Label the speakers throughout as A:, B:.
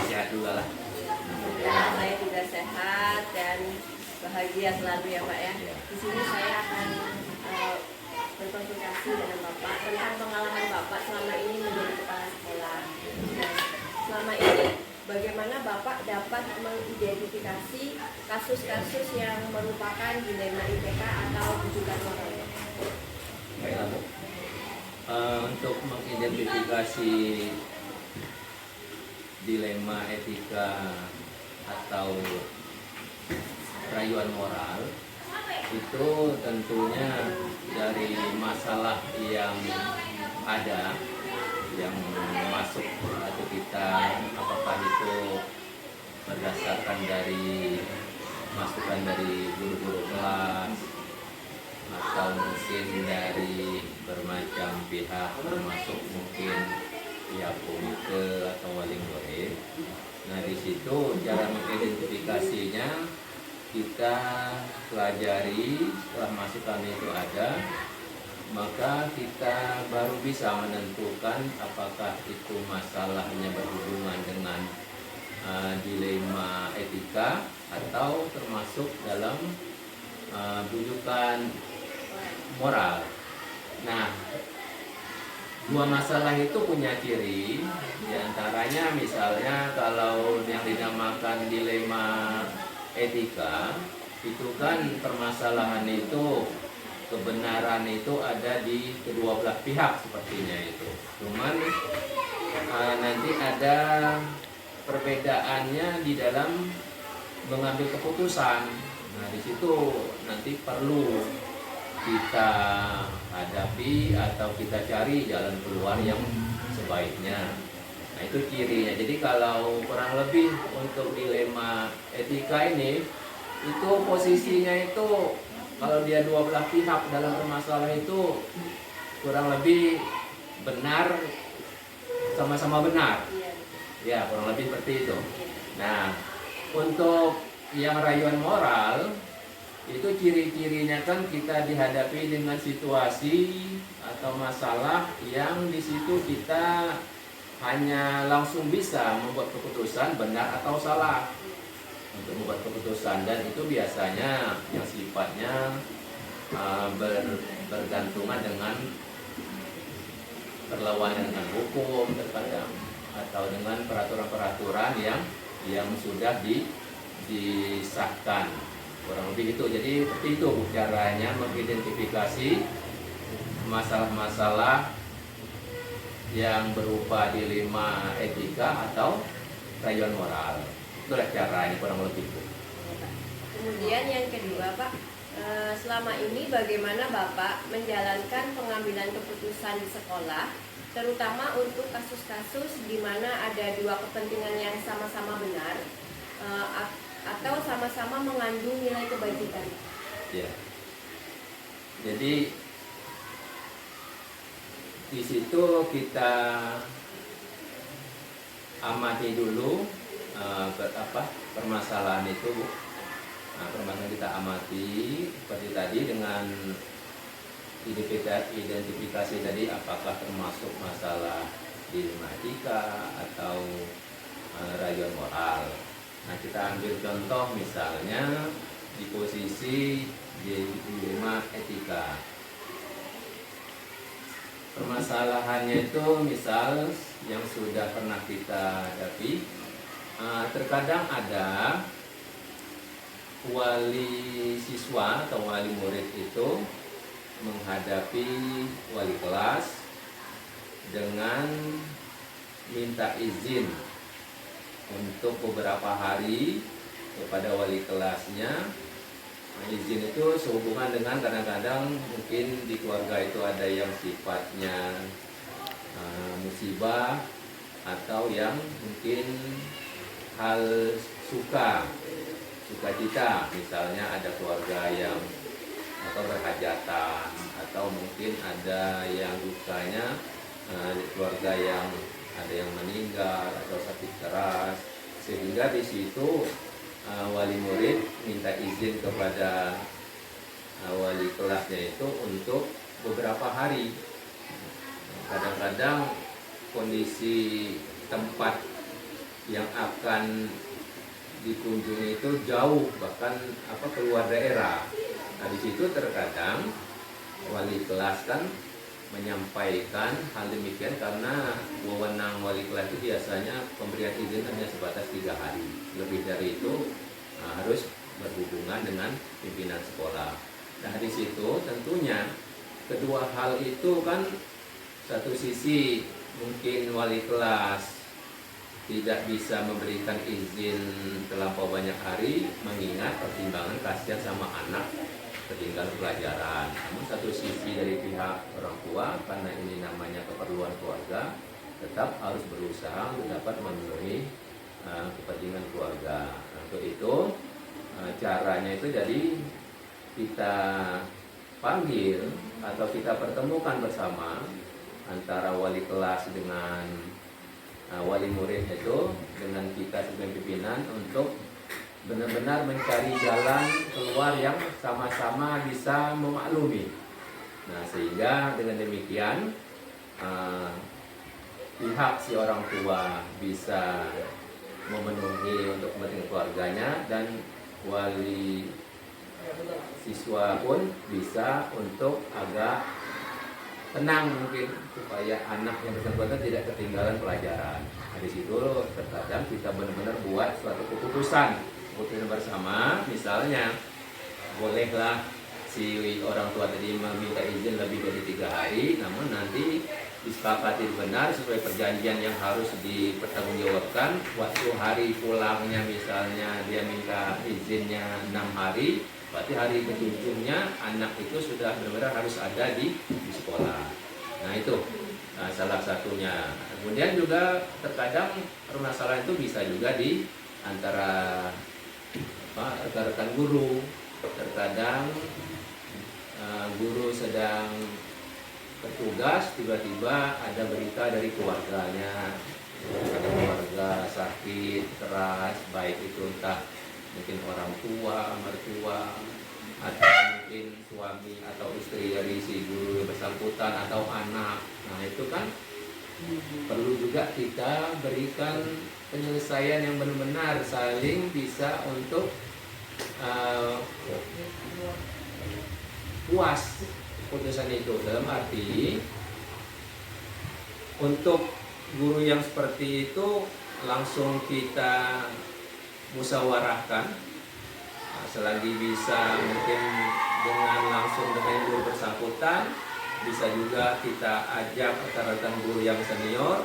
A: sehat-sehat juga lah.
B: Ya, saya juga sehat dan bahagia selalu ya Pak ya.
A: Ya.
B: Di sini saya akan berkonsultasi dengan Bapak tentang pengalaman Bapak selama ini menjadi kepala sekolah. Nah, selama ini bagaimana Bapak dapat mengidentifikasi kasus-kasus yang merupakan dilema IPK atau rujukan moral?
A: Baiklah Bu. Untuk mengidentifikasi dilema etika atau rayuan moral itu tentunya dari masalah yang ada yang masuk atau kita, apakah itu berdasarkan dari masukan dari guru-guru kelas atau mungkin dari bermacam pihak, termasuk mungkin pihak komite atau wali murid. Nah, di situ cara mengidentifikasinya kita pelajari. Setelah masukan itu ada, maka kita baru bisa menentukan apakah itu masalahnya berhubungan dengan dilema etika atau termasuk dalam rujukan moral. Nah, dua masalah itu punya ciri, diantaranya misalnya kalau yang dinamakan dilema etika itu kan permasalahan itu, kebenaran itu ada di kedua belah pihak sepertinya itu. Cuman nanti ada perbedaannya di dalam mengambil keputusan. Nah, di situ nanti perlu kita hadapi atau kita cari jalan keluar yang sebaiknya. Nah, itu cirinya. Jadi kalau kurang lebih untuk dilema etika ini, itu posisinya itu kalau dia dua belah pihak dalam permasalahan itu kurang lebih benar, sama-sama benar. Ya, kurang lebih seperti itu. Nah, untuk yang rayuan moral itu ciri-cirinya kan kita dihadapi dengan situasi atau masalah yang di situ kita hanya langsung bisa membuat keputusan benar atau salah untuk membuat keputusan, dan itu biasanya yang sifatnya bergantungan dengan berlawanan dengan hukum terkadang atau dengan peraturan-peraturan yang sudah disahkan. Kurang lebih itu. Jadi seperti itu caranya mengidentifikasi masalah-masalah yang berupa dilema etika atau rayuan moral. Itulah caranya kurang lebih itu.
B: Kemudian yang kedua Pak, selama ini bagaimana Bapak menjalankan pengambilan keputusan di sekolah, terutama untuk kasus-kasus di mana ada dua kepentingan yang sama-sama benar atau sama-sama mengandung nilai kebajikan?
A: Ya. Jadi di situ kita amati dulu permasalahan itu. Nah, permasalahan kita amati seperti tadi dengan identifikasi tadi, apakah termasuk masalah dilema etika atau rayuan moral. Nah, kita ambil contoh misalnya di posisi dilema etika. Permasalahannya itu misal yang sudah pernah kita hadapi, terkadang ada wali siswa atau wali murid itu menghadapi wali kelas dengan minta izin untuk beberapa hari kepada wali kelasnya. Nah, izin itu sehubungan dengan kadang-kadang mungkin di keluarga itu ada yang sifatnya musibah atau yang mungkin hal sukacita, misalnya ada keluarga yang atau berhajatan, atau mungkin ada yang dukanya keluarga yang ada yang meninggal atau sakit keras, sehingga di situ wali murid minta izin kepada wali kelasnya itu untuk beberapa hari. Kadang-kadang kondisi tempat yang akan dikunjungi itu jauh, bahkan keluar daerah. Nah di situ terkadang wali kelas kan menyampaikan hal demikian karena wewenang wali kelas itu biasanya pemberian izin hanya sebatas 3 hari. Lebih dari itu harus berhubungan dengan pimpinan sekolah. Nah di situ tentunya kedua hal itu kan, satu sisi mungkin wali kelas tidak bisa memberikan izin terlampau banyak hari mengingat pertimbangan kasihan sama anak ketinggalan pelajaran. Namun satu sisi dari pihak orang tua, karena ini namanya keperluan keluarga, tetap harus berusaha untuk dapat memenuhi kepentingan keluarga. Nah, untuk itu caranya itu jadi kita panggil atau kita pertemukan bersama antara wali kelas dengan wali murid itu dengan kita sebagai pimpinan untuk benar-benar mencari jalan keluar yang sama-sama bisa memaklumi. Nah sehingga dengan demikian pihak si orang tua bisa memenuhi untuk kepentingan keluarganya dan wali siswa pun bisa untuk agak tenang mungkin supaya anak yang bersangkutan tidak ketinggalan pelajaran. Nah, di situ terkadang kita benar-benar buat suatu keputusan bersama, misalnya bolehlah si orang tua tadi meminta izin lebih dari 3 hari, namun nanti disepakati benar sesuai perjanjian yang harus dipertanggungjawabkan. Waktu hari pulangnya misalnya dia minta izinnya 6 hari, berarti hari ketujuhnya anak itu sudah benar-benar harus ada di sekolah. Nah itu salah satunya. Kemudian juga terkadang permasalahan itu bisa juga di antara rekan-rekan guru. Terkadang guru sedang bertugas, tiba-tiba ada berita dari keluarganya, ada keluarga sakit keras, baik itu entah mungkin orang tua, mertua, atau mungkin suami atau istri dari si guru yang bersangkutan atau anak. Nah itu kan perlu juga kita berikan penyelesaian yang benar-benar saling bisa untuk puas putusan itu. Dalam arti untuk guru yang seperti itu langsung kita musyawarahkan, selagi bisa mungkin dengan langsung dengan guru bersangkutan, bisa juga kita ajak rekan-rekan guru yang senior.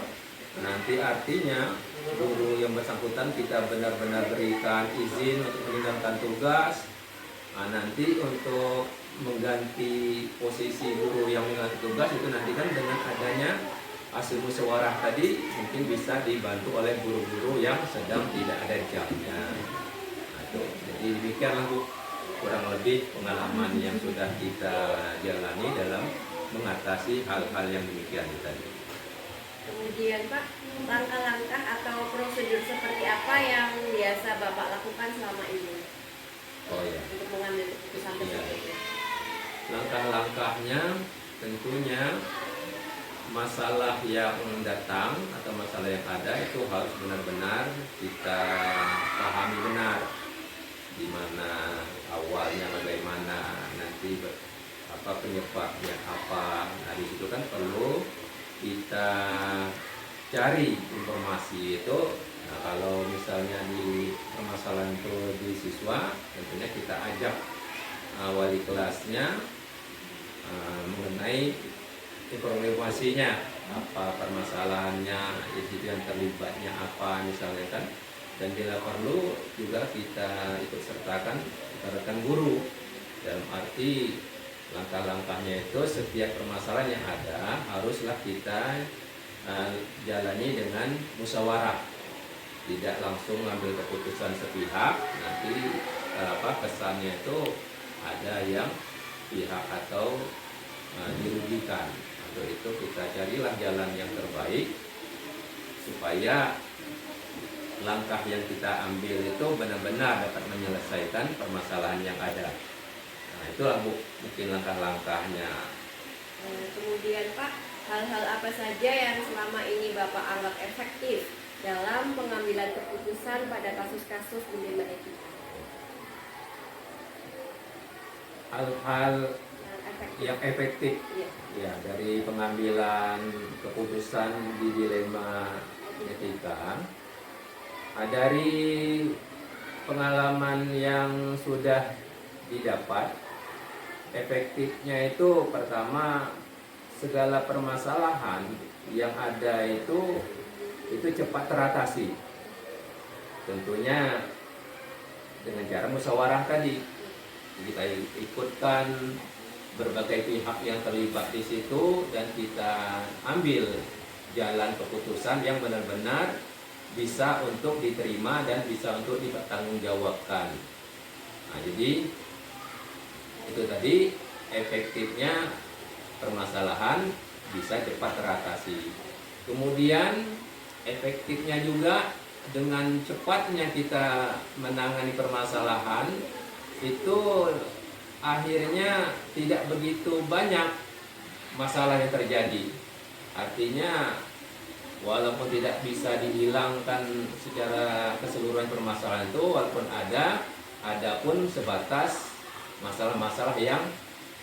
A: Nanti artinya guru yang bersangkutan kita benar-benar berikan izin untuk meninggalkan tugas. Nanti untuk mengganti posisi guru yang meninggalkan tugas itu nanti kan dengan adanya hasil musyawarah tadi mungkin bisa dibantu oleh guru-guru yang sedang tidak ada jamnya. Jadi demikianlah Bu, kurang lebih pengalaman yang sudah kita jalani dalam mengatasi hal-hal yang demikian tadi.
B: Kemudian Pak, langkah-langkah atau prosedur seperti apa yang biasa Bapak lakukan selama ini?
A: Oh ya.
B: Untuk mengambil keputusan tersebut.
A: Langkah-langkahnya tentunya masalah yang datang atau masalah yang ada itu harus benar-benar kita pahami benar, di mana awalnya bagaimana, nanti penyebabnya apa. Nah di situ kan perlu kita cari informasi itu. Nah, kalau misalnya di permasalahan itu di siswa, tentunya kita ajak wali kelasnya mengenai informasinya, apa permasalahannya, itu yang terlibatnya apa misalnya kan. Dan bila perlu juga kita ikut sertakan rekan guru, dalam arti langkah-langkahnya itu setiap permasalahan yang ada haruslah kita jalani dengan musyawarah, tidak langsung mengambil keputusan sepihak. Nanti kesannya itu ada yang pihak atau dirugikan. Untuk itu kita carilah jalan yang terbaik supaya langkah yang kita ambil itu benar-benar dapat menyelesaikan permasalahan yang ada. Nah itulah Bu, mungkin langkah-langkahnya.
B: Kemudian Pak, hal-hal apa saja yang selama ini Bapak anggap efektif dalam pengambilan keputusan pada kasus-kasus dilema etika.
A: Hal-hal
B: Yang efektif.
A: yang efektif
B: Iya.
A: ya dari pengambilan keputusan di dilema etika. Dari pengalaman yang sudah didapat, efektifnya itu pertama, segala permasalahan yang ada itu cepat teratasi. Tentunya dengan cara musyawarah tadi. Kita ikutkan berbagai pihak yang terlibat di situ dan kita ambil jalan keputusan yang benar-benar bisa untuk diterima dan bisa untuk dipertanggungjawabkan. Nah, jadi itu tadi efektifnya permasalahan bisa cepat teratasi. Kemudian efektifnya juga dengan cepatnya kita menangani permasalahan itu akhirnya tidak begitu banyak masalah yang terjadi. Artinya walaupun tidak bisa dihilangkan secara keseluruhan permasalahan itu, walaupun ada pun sebatas masalah-masalah yang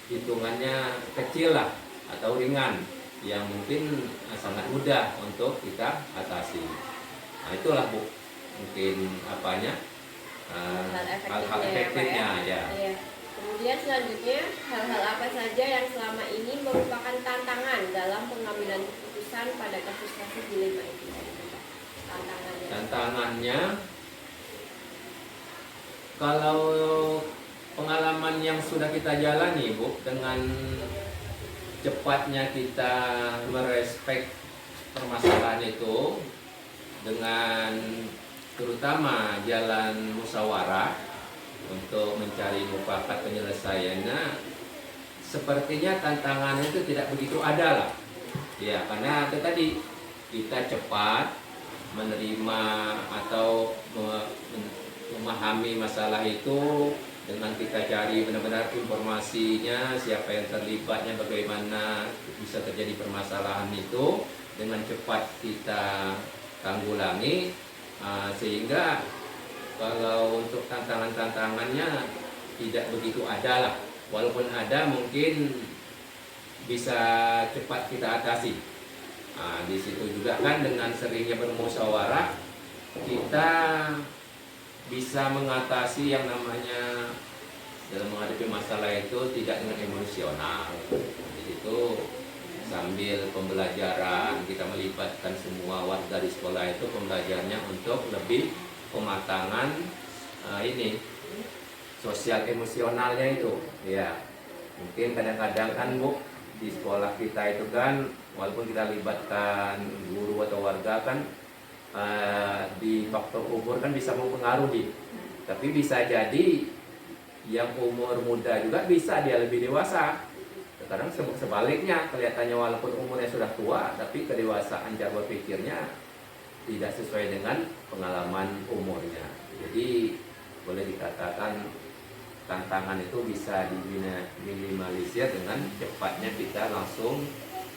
A: hitungannya kecil lah atau ringan yang mungkin sangat mudah untuk kita atasi. Nah, itulah Bu, mungkin apanya hal-hal efektifnya ya.
B: Iya. Kemudian selanjutnya, hal-hal apa saja yang selama ini merupakan tantangan dalam pengambilan keputusan pada kasus-kasus dilema etika?
A: Tantangannya, kalau pengalaman yang sudah kita jalani Bu, dengan cepatnya kita merespek permasalahan itu dengan terutama jalan musyawarah untuk mencari mufakat penyelesaiannya, sepertinya tantangan itu tidak begitu ada lah ya, karena itu tadi kita cepat menerima atau memahami masalah itu dengan kita cari benar-benar informasinya, siapa yang terlibatnya, bagaimana bisa terjadi permasalahan itu, dengan cepat kita tanggulangi. Sehingga kalau untuk tantangan-tantangannya tidak begitu ada lah, walaupun ada mungkin bisa cepat kita atasi. Di situ juga kan dengan seringnya bermusyawarah kita bisa mengatasi yang namanya dalam menghadapi masalah itu tidak dengan emosional. Di situ sambil pembelajaran kita melibatkan semua warga di sekolah itu, pembelajarannya untuk lebih pematangan ini sosial emosionalnya itu ya. Mungkin kadang-kadang kan Bu, di sekolah kita itu kan walaupun kita libatkan guru atau warga kan di faktor umur kan bisa mempengaruhi, tapi bisa jadi yang umur muda juga bisa dia lebih dewasa. Kadang sebaliknya, kelihatannya walaupun umurnya sudah tua, tapi kedewasaan cara berpikirnya tidak sesuai dengan pengalaman umurnya. Jadi boleh dikatakan tantangan itu bisa diminimalisir dengan cepatnya kita langsung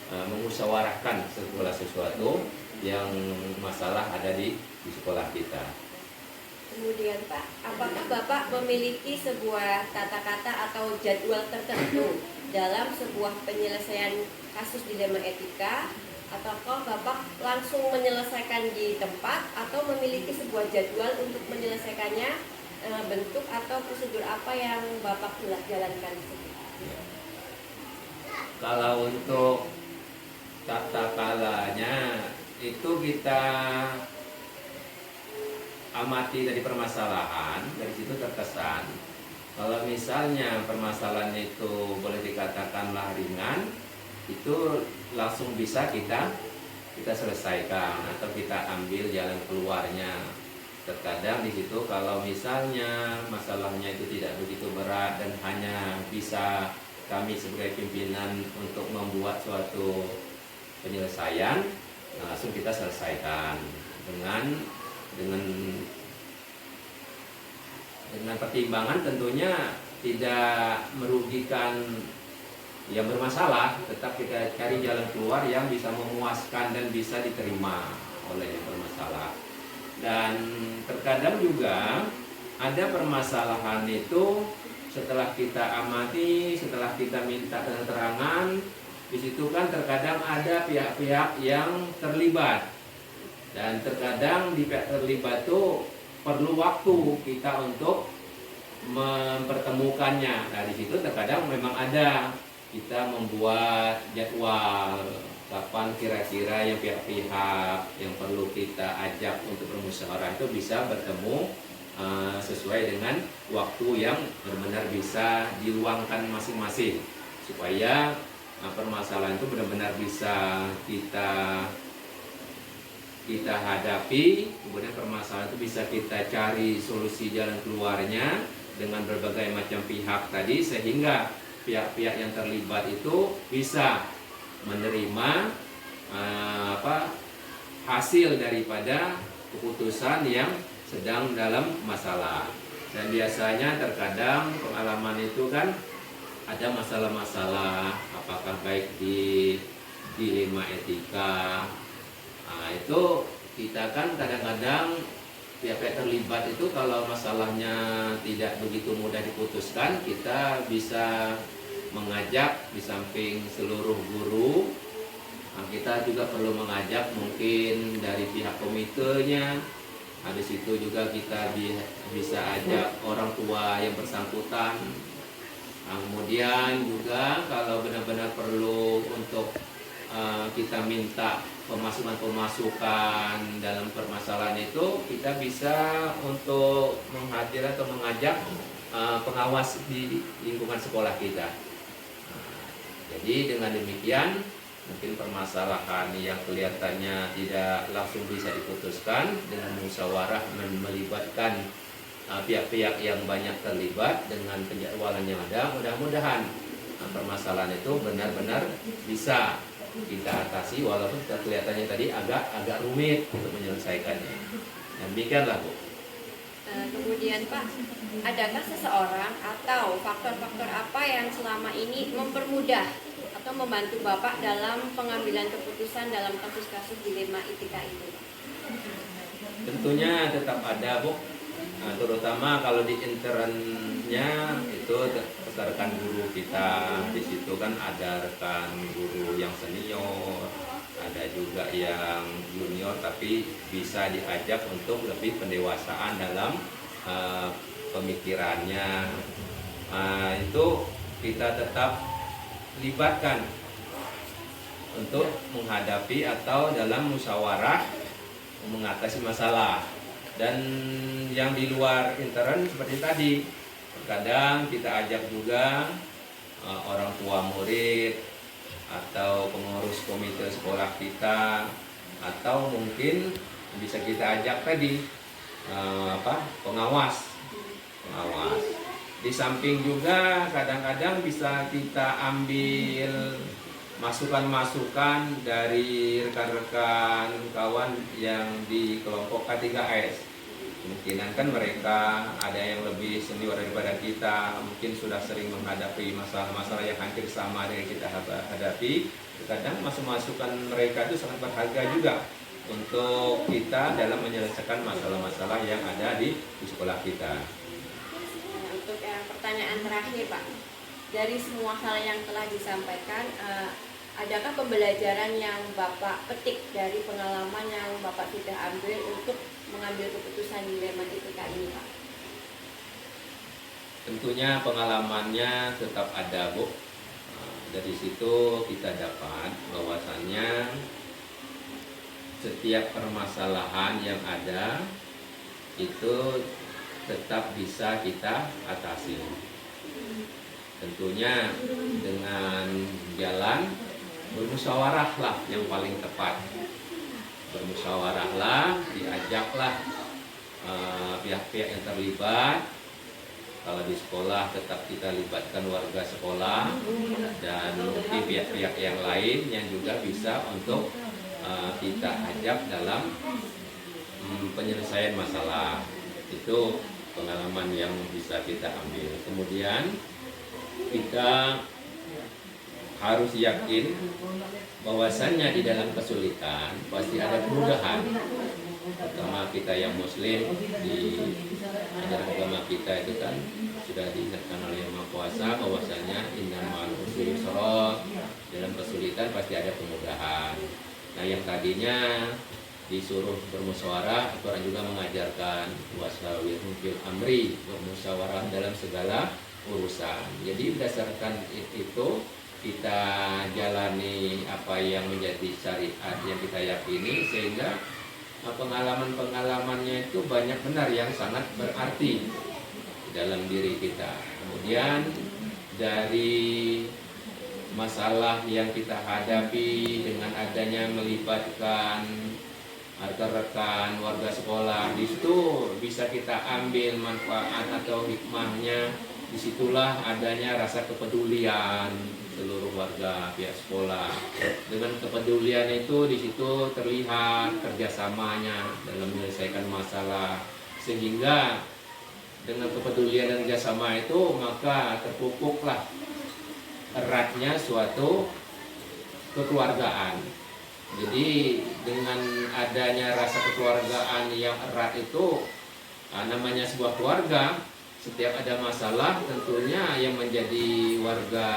A: memusyawarahkan segala sesuatu yang masalah ada di sekolah kita.
B: Kemudian Pak, apakah Bapak memiliki sebuah tata kata atau jadwal tertentu dalam sebuah penyelesaian kasus dilema etika, ataukah Bapak langsung menyelesaikan di tempat atau memiliki sebuah jadwal untuk menyelesaikannya, bentuk atau prosedur apa yang Bapak jalankan?
A: Kalau untuk tata kalanya itu kita amati dari permasalahan, dari situ terkesan kalau misalnya permasalahan itu boleh dikatakanlah ringan, itu langsung bisa kita selesaikan atau kita ambil jalan keluarnya. Terkadang di situ kalau misalnya masalahnya itu tidak begitu berat dan hanya bisa kami sebagai pimpinan untuk membuat suatu penyelesaian, langsung kita selesaikan dengan pertimbangan tentunya tidak merugikan yang bermasalah, tetap kita cari jalan keluar yang bisa memuaskan dan bisa diterima oleh yang bermasalah. Dan terkadang juga ada permasalahan itu setelah kita amati, setelah kita minta keterangan, di situ kan terkadang ada pihak-pihak yang terlibat. Dan terkadang di pihak terlibat itu perlu waktu kita untuk mempertemukannya. Nah, di situ terkadang memang ada kita membuat jadwal kapan kira-kira yang pihak-pihak yang perlu kita ajak untuk bermusyawarah itu bisa bertemu sesuai dengan waktu yang benar-benar bisa diluangkan masing-masing, supaya permasalahan itu benar-benar bisa kita hadapi, kemudian permasalahan itu bisa kita cari solusi jalan keluarnya dengan berbagai macam pihak tadi, sehingga pihak-pihak yang terlibat itu bisa menerima hasil daripada keputusan yang sedang dalam masalah. Dan biasanya terkadang pengalaman itu kan ada masalah-masalah apakah baik di dilema etika. Nah, itu kita kan kadang-kadang pihak-pihak terlibat itu kalau masalahnya tidak begitu mudah diputuskan, kita bisa mengajak di samping seluruh guru. Nah, kita juga perlu mengajak mungkin dari pihak komitenya. Nah, di situ juga kita bisa ajak orang tua yang bersangkutan. Nah, kemudian juga kalau benar-benar perlu untuk kita minta pemasukan dalam permasalahan itu, kita bisa untuk menghadir atau mengajak pengawas di lingkungan sekolah kita. Nah, jadi dengan demikian mungkin permasalahan yang kelihatannya tidak langsung bisa diputuskan dengan musyawarah dan melibatkan pihak-pihak yang banyak terlibat dengan penjadwalan yang ada, mudah-mudahan permasalahan itu benar-benar bisa kita atasi walaupun kelihatannya tadi agak rumit untuk menyelesaikannya. Demikianlah, Bu.
B: Kemudian Pak, adakah seseorang atau faktor-faktor apa yang selama ini mempermudah atau membantu Bapak dalam pengambilan keputusan dalam kasus-kasus dilema etika itu?
A: Tentunya tetap ada, Bu. Nah, terutama kalau di internnya itu rekan guru kita, di situ kan ada rekan guru yang senior, ada juga yang junior, tapi bisa diajak untuk lebih pendewasaan dalam pemikirannya. Itu kita tetap libatkan untuk menghadapi atau dalam musyawarah mengatasi masalah. Dan yang di luar intern seperti tadi, kadang kita ajak juga orang tua murid atau pengurus komite sekolah kita, atau mungkin bisa kita ajak tadi pengawas. Di samping juga kadang-kadang bisa kita ambil masukan-masukan dari rekan-rekan kawan yang di kelompok K3S. Kemungkinan kan mereka ada yang lebih senior daripada kita, mungkin sudah sering menghadapi masalah-masalah yang hampir sama dengan kita hadapi. Kadang masukan mereka itu sangat berharga juga untuk kita dalam menyelesaikan masalah-masalah yang ada di sekolah kita.
B: Untuk yang pertanyaan terakhir Pak, dari semua hal yang telah disampaikan, adakah pembelajaran yang Bapak petik dari pengalaman yang Bapak sudah ambil untuk mengambil keputusan dilema etika ini, Pak?
A: Tentunya pengalamannya tetap ada, Bu. Dari situ kita dapat bahwasannya setiap permasalahan yang ada itu tetap bisa kita atasi. Tentunya dengan jalan bermusyawarahlah yang paling tepat. Bermusyawarahlah, diajaklah pihak-pihak yang terlibat. Kalau di sekolah tetap kita libatkan warga sekolah dan mungkin pihak-pihak yang lain yang juga bisa untuk kita ajak dalam penyelesaian masalah. Itu pengalaman yang bisa kita ambil. Kemudian kita harus yakin bahwasannya di dalam kesulitan pasti ada kemudahan. Terutama kita yang muslim, di ajaran agama kita itu kan sudah diingatkan oleh Yang Maha Kuasa bahwasanya innamal usri yusra, dalam kesulitan pasti ada kemudahan. Nah, yang tadinya disuruh bermusyawarah, Al-Quran juga mengajarkan wasyawirhum fil amri, bermusyawarah dalam segala urusan. Jadi berdasarkan itu kita jalani apa yang menjadi syariat yang kita yakini, sehingga pengalaman-pengalamannya itu banyak benar yang sangat berarti dalam diri kita. Kemudian dari masalah yang kita hadapi dengan adanya melibatkan rekan-rekan warga sekolah, di situ bisa kita ambil manfaat atau hikmahnya. Disitulah adanya rasa kepedulian seluruh warga pihak sekolah. Dengan kepedulian itu di situ terlihat kerjasamanya dalam menyelesaikan masalah, sehingga dengan kepedulian dan kerjasama itu maka terpupuklah eratnya suatu kekeluargaan. Jadi dengan adanya rasa kekeluargaan yang erat itu, namanya sebuah keluarga, setiap ada masalah tentunya yang menjadi warga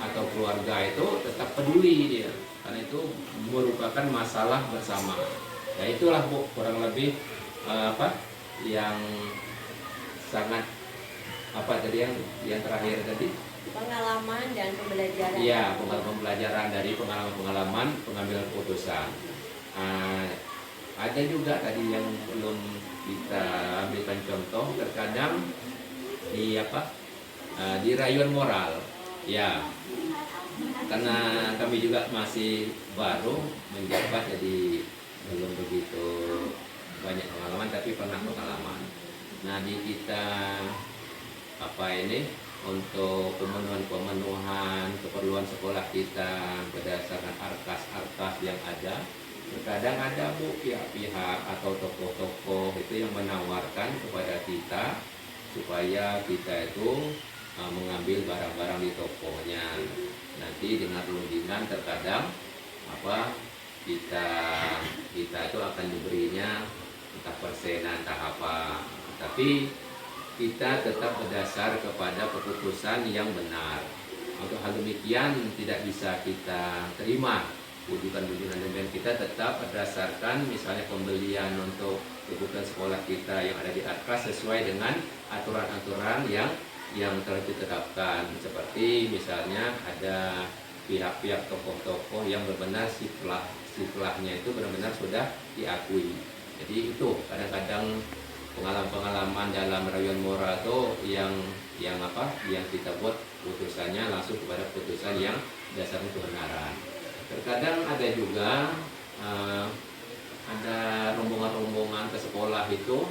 A: atau keluarga itu tetap peduli dia, karena itu merupakan masalah bersama. Nah, itulah Bu, kurang lebih yang sangat tadi yang terakhir tadi,
B: pengalaman dan pembelajaran.
A: Iya, pembelajaran dari pengalaman pengambilan keputusan. Ada juga tadi yang belum kita ambilkan contoh, terkadang di rayuan moral. Ya, karena kami juga masih baru menjabat, jadi belum begitu banyak pengalaman, tapi pernah pengalaman. Nah, di kita untuk pemenuhan keperluan sekolah kita berdasarkan arkas-arkas yang ada, terkadang ada Bu pihak-pihak atau tokoh-tokoh itu yang menawarkan kepada kita supaya kita itu mengambil barang-barang di tokonya. Nanti dengan rundingan terkadang kita itu akan diberinya entah persenan entah apa, tapi kita tetap berdasar kepada keputusan yang benar. Untuk hal demikian tidak bisa kita terima bujukan-bujukan demikian. Kita tetap berdasarkan misalnya pembelian untuk kebutuhan sekolah kita yang ada di arkas sesuai dengan aturan-aturan yang telah ditetapkan. Seperti misalnya ada pihak-pihak tokoh-tokoh yang benar-benar siflahnya itu benar-benar sudah diakui. Jadi itu kadang-kadang pengalaman-pengalaman dalam rayuan moral itu yang kita buat putusannya langsung kepada putusan yang dasarnya kebenaran. Terkadang ada juga ada rombongan-rombongan ke sekolah itu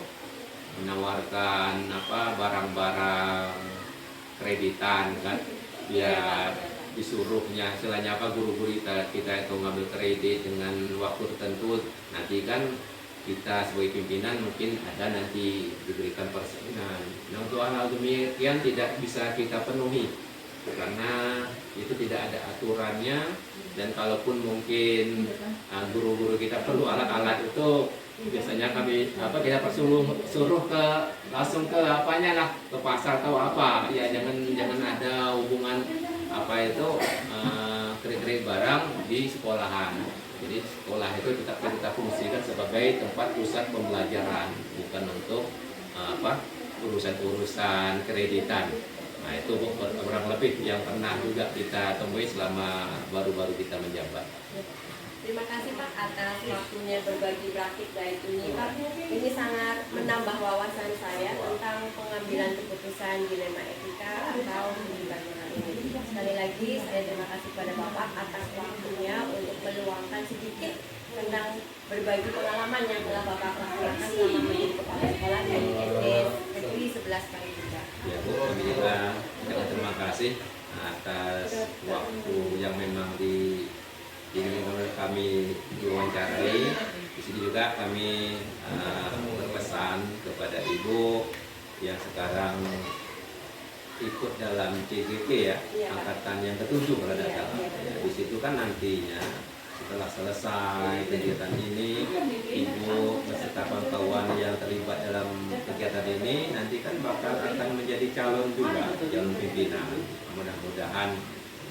A: menawarkan barang-barang kreditan kan, biar disuruhnya istilahnya guru-guru kita itu ngambil kredit dengan waktu tertentu. Nanti kan kita sebagai pimpinan mungkin ada nanti diberikan persenan. Nah, untuk hal demikian tidak bisa kita penuhi karena itu tidak ada aturannya, dan kalaupun mungkin guru-guru kita perlu alat-alat itu biasanya kita suruh langsung ke ke pasar atau ya, jangan ada hubungan kredit barang di sekolahan. Jadi sekolah itu kita fungsikan sebagai tempat pusat pembelajaran, bukan untuk urusan-urusan kreditan. Nah, itu kurang lebih yang pernah juga kita temui selama baru-baru kita menjabat.
B: Terima kasih Pak atas waktunya berbagi praktik baik ini Pak. Ini sangat menambah wawasan saya tentang pengambilan keputusan dilema etika atau hubungan ini. Sekali lagi saya terima kasih kepada Bapak atas waktunya untuk meluangkan sedikit tentang berbagi pengalaman yang telah Bapak lakukan selama menjadi kepala sekolah dari SD Negeri 11 Parigita.
A: Ya Bu, kami juga terima kasih atas waktu yang memang kami diwawancarai. Di sini juga kami berpesan kepada Ibu yang sekarang ikut dalam CGP ya,
B: Iya, Pak.
A: angkatan yang ke-7 kalau tidak
B: Iya,
A: salah.
B: iya,
A: Ya,
B: betul.
A: di situ kan nantinya setelah selesai kegiatan ini, ibu beserta kawan-kawan yang terlibat dalam kegiatan ini nanti kan bakal akan menjadi calon juga, calon pimpinan. Mudah-mudahan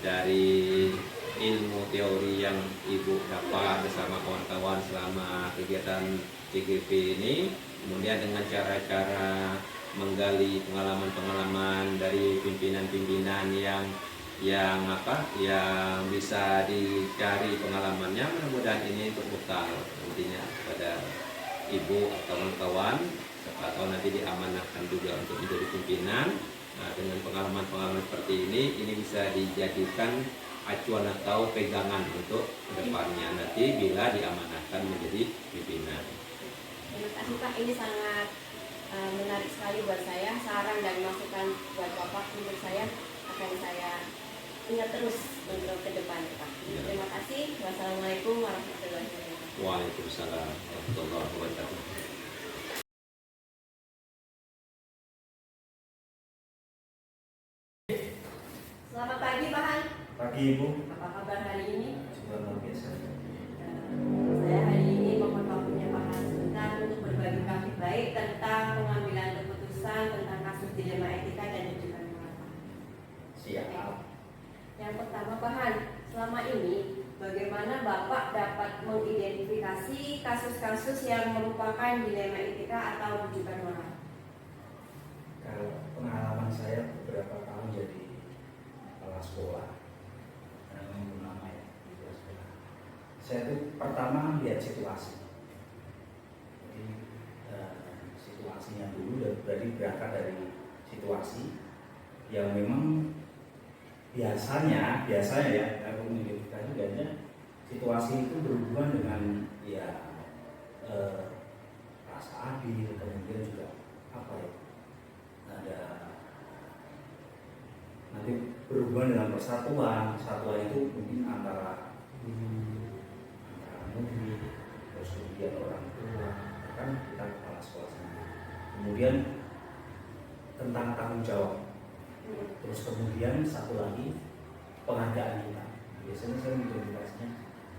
A: dari ilmu teori yang ibu dapat bersama kawan-kawan selama kegiatan CGP ini, kemudian dengan cara-cara menggali pengalaman-pengalaman dari pimpinan-pimpinan yang bisa dicari pengalamannya, mudah-mudahan ini untuk bekal nantinya pada ibu atau kawan-kawan, siapa tahu nanti diamanahkan juga untuk menjadi pimpinan. Nah, dengan pengalaman-pengalaman seperti ini bisa dijadikan acuan atau pegangan untuk kedepannya nanti bila diamanahkan menjadi pimpinan.
B: Terima kasih Pak, ini sangat menarik sekali buat saya. Saran dan masukan buat Bapak menurut saya akan saya ingat terus untuk ke depan Pak.
A: Ya.
B: Terima kasih. Wassalamualaikum warahmatullahi wabarakatuh.
A: Waalaikumsalam warahmatullahi wabarakatuh.
B: Selamat pagi Pak Han.
C: Pagi Ibu.
B: Apa kabar hari ini?
C: Sudah luar biasa.
B: Saya hari ini mohon waktunya Pak Han sebentar untuk berbagi kabar baik tentang pengambilan keputusan tentang kasus dilema etika dan rujukan moral.
C: Siap.
B: Yang pertama Pak Han, selama ini bagaimana Bapak dapat mengidentifikasi kasus-kasus yang merupakan dilema etika atau rujukan moral?
C: Kalau pengalaman saya beberapa tahun jadi kepala sekolah, minggu lama ya di kelas sekolah. Saya itu pertama lihat situasi. Jadi situasinya dulu, berarti berangkat dari situasi yang memang biasanya ya kalau mengidentifikasi biasanya situasi itu berhubungan dengan ya rasa adil, kemudian juga apa ya, ada nanti berhubungan dengan persatuan itu mungkin antara murid, terus kemudian orang tua, bahkan kita kepala sekolah sendiri. Kemudian tentang tanggung jawab. Terus kemudian satu lagi penghargaan kita. Biasanya saya mengidentifikasinya,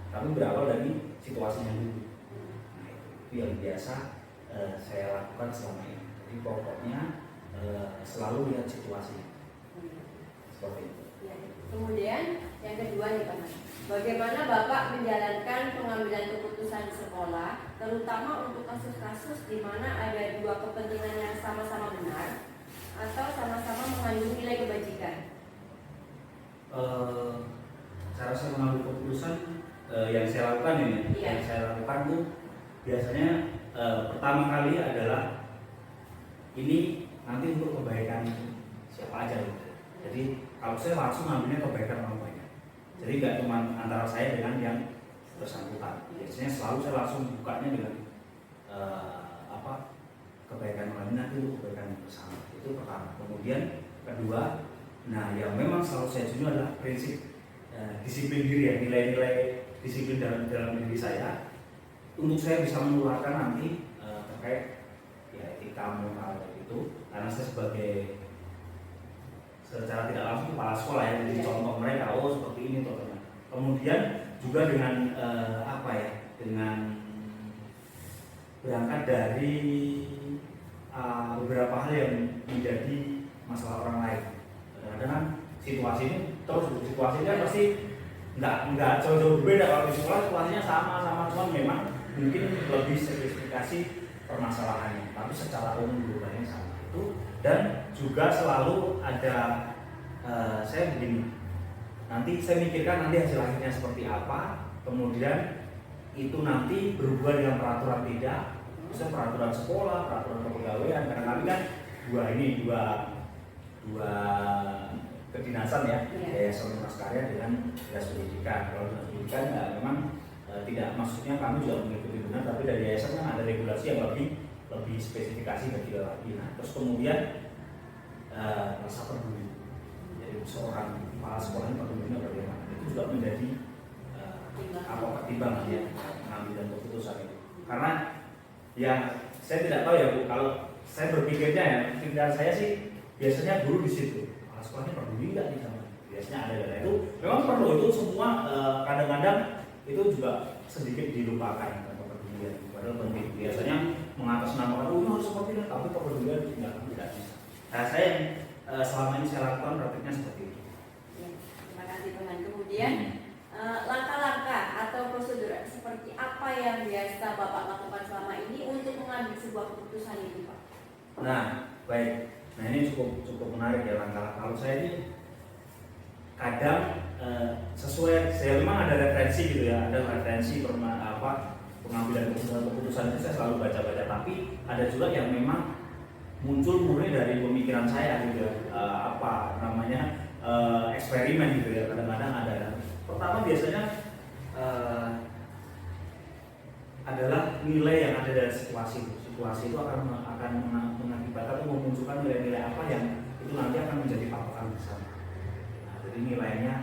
C: tapi berawal dari situasinya dulu. Nah, itu yang biasa saya lakukan selama ini. Jadi pokoknya selalu lihat situasi seperti itu.
B: Ya. Kemudian yang kedua nih Pak, bagaimana Bapak menjalankan pengambilan keputusan di sekolah, terutama untuk kasus-kasus di mana ada dua kepentingan yang sama-sama benar atau sama-sama mengandung nilai kebajikan?
C: Cara saya mengambil keputusan yang saya lakukan ini, yang saya lakukan itu biasanya pertama kali adalah ini nanti untuk kebaikan siapa aja gitu. Jadi kalau saya langsung ngambilnya kebaikan orang banyak. Jadi nggak cuma antara saya dengan yang bersangkutan. Biasanya selalu saya langsung bukanya dengan kebaikan orang ini nanti untuk kebaikan bersama. Itu pertama. Kemudian kedua, nah yang memang selalu saya junjung adalah prinsip disiplin diri ya, nilai-nilai disiplin dalam diri saya untuk saya bisa menularkan nanti terkait ya etika moral itu, karena saya secara tidak langsung kepala sekolah ya, jadi contoh mereka, oh seperti ini contohnya. Kemudian juga dengan dengan berangkat dari beberapa hal yang menjadi masalah orang lain. Kadang-kadang kan situasi ini situasinya pasti nggak jauh-jauh berbeda. Kalau di sekolah situasinya sama, cuma memang mungkin lebih spesifikasi permasalahannya, tapi secara umum globanya sama itu. Dan juga selalu ada saya begini, nanti saya mikirkan nanti hasil akhirnya seperti apa, kemudian itu nanti berubah dengan peraturan tidak, misalnya peraturan sekolah, peraturan kepegawaian, karena kami kan dua kedinasan ya, Yayasan Universitas Karya dengan Dinas Pendidikan. Kalau Dinas Pendidikan ya memang tidak, maksudnya kami juga mengikuti benar, tapi dari yayasan kan ada regulasi yang lebih spesifikasi bagi lagi. Nah, terus kemudian rasa peduli. Jadi seorang kepala sekolah ini pedulinya bagaimana? Itu juga menjadi pertimbangan ya pengambilan keputusan itu. Karena ya saya tidak tahu ya Bu, kalau saya berpikirnya ya, pikiran saya sih biasanya guru di situ, kepala sekolahnya peduli nggak nih sama, biasanya ada data itu memang perlu itu semua. Kadang-kadang itu juga sedikit dilupakan kepedulian, padahal penting. Biasanya mengatasnamakan ini harus seperti itu, tapi kepedulian tidak bisa. Nah, saya selama ini saya lakukan praktiknya seperti itu.
B: Ya, terima kasih Tuhan. Kemudian langkah-langkah atau prosedur seperti apa yang biasa Bapak lakukan selama ini untuk mengambil sebuah keputusan itu, Pak?
C: Nah, baik. Nah, ini cukup menarik ya langkah. Kalau saya ini kadang sesuai, saya memang ada referensi gitu ya, ada referensi pengambilan keputusan itu saya selalu baca-baca. Tapi ada juga yang memang muncul murni dari pemikiran saya gitu ya, eksperimen gitu ya. Kadang-kadang ada. Pertama biasanya adalah nilai yang ada dari situasi itu akan mengakibatkan atau memunculkan nilai-nilai apa yang itu nanti akan menjadi patokan bersama. Nah, jadi nilainya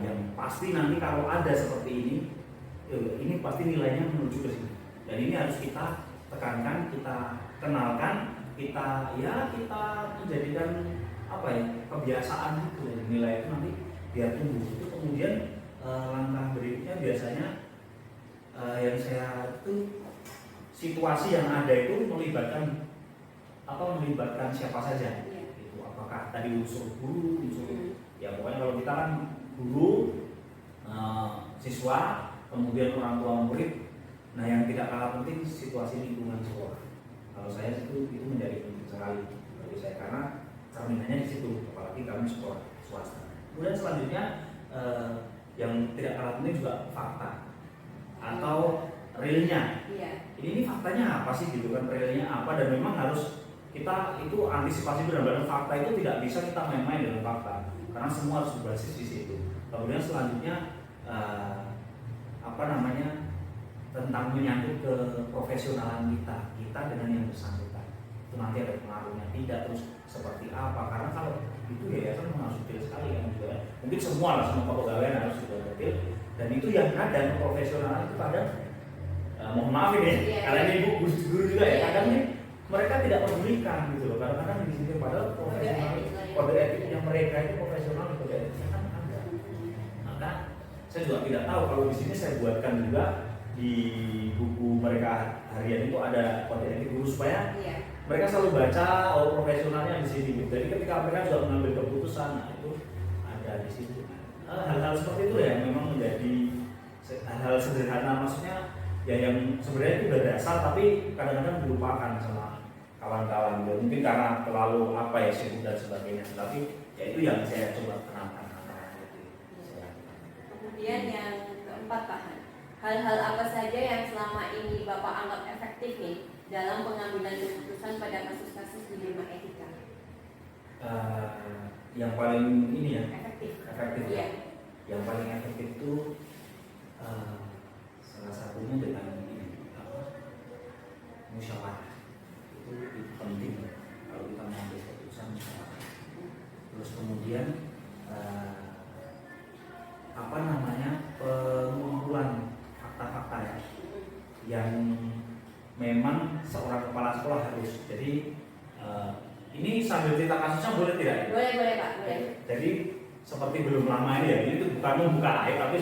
C: yang pasti nanti kalau ada seperti ini pasti nilainya menuju ke sini. Dan ini harus kita tekankan, kita kenalkan, kita menjadikan kebiasaan itu. Nilai itu nanti biar tumbuh. Itu kemudian langkah berikutnya biasanya yang saya itu situasi yang ada itu melibatkan siapa saja. Itu apakah tadi unsur guru, ya pokoknya kalau kita kan guru, siswa, kemudian orang tua murid. Nah, yang tidak kalah penting situasi lingkungan sekolah. Kalau saya itu menjadi penting sekali bagi saya karena cerminannya di situ, apalagi kami sekolah swasta. Kemudian selanjutnya yang tidak kalah penting juga fakta atau realnya. Ini faktanya apa sih gitu kan, realnya apa, dan memang harus kita itu antisipasi benar-benar fakta itu tidak bisa kita main-main dengan fakta karena semua harus berbasis di situ. Kemudian selanjutnya tentang menyangkut ke profesionalan kita dengan yang bersangkutan. Itu nanti ada pengaruhnya tidak terus seperti apa, karena kalau itu yayasan harus detail sekali kan juga. Mungkin semua pegawai harus juga detail, dan itu yang kadang profesional itu kadang mohon maaf ini karena ini guru juga ya, kadang nih mereka tidak pedulikan gitu loh. Kadang-kadang di sini padahal profesional, kode etiknya mereka itu profesional, kode etiknya kan ada. Maka saya juga tidak tahu kalau di sini saya buatkan juga di buku mereka harian itu ada kode etik guru supaya mereka selalu baca profesionalnya di sini. Jadi ketika mereka sudah mengambil keputusan, nah itu ada di situ. Hal-hal seperti itu ya memang menjadi hal sederhana, maksudnya ya yang sebenarnya itu udah dasar tapi kadang-kadang dilupakan sama kawan-kawan. Mungkin karena terlalu sibuk dan sebagainya. Tapi ya itu yang saya coba kenalkan.
B: Kemudian yang keempat, Pak, hal-hal apa saja yang selama ini Bapak anggap efektif nih dalam pengambilan keputusan pada kasus-kasus dilema etika?
C: Yang paling ini ya
B: efektif
C: ya. Yang paling efektif itu salah satunya dengan musyawarah. Itu penting kalau kita mengambil keputusan musyawarah. Terus kemudian pengumpulan fakta-fakta ya, yang memang seorang kepala sekolah harus. Jadi ini sambil cerita kasusnya boleh tidak?
B: Boleh Pak, boleh.
C: Jadi seperti belum lama ini ya, ini tuh bukan membuka aib tapi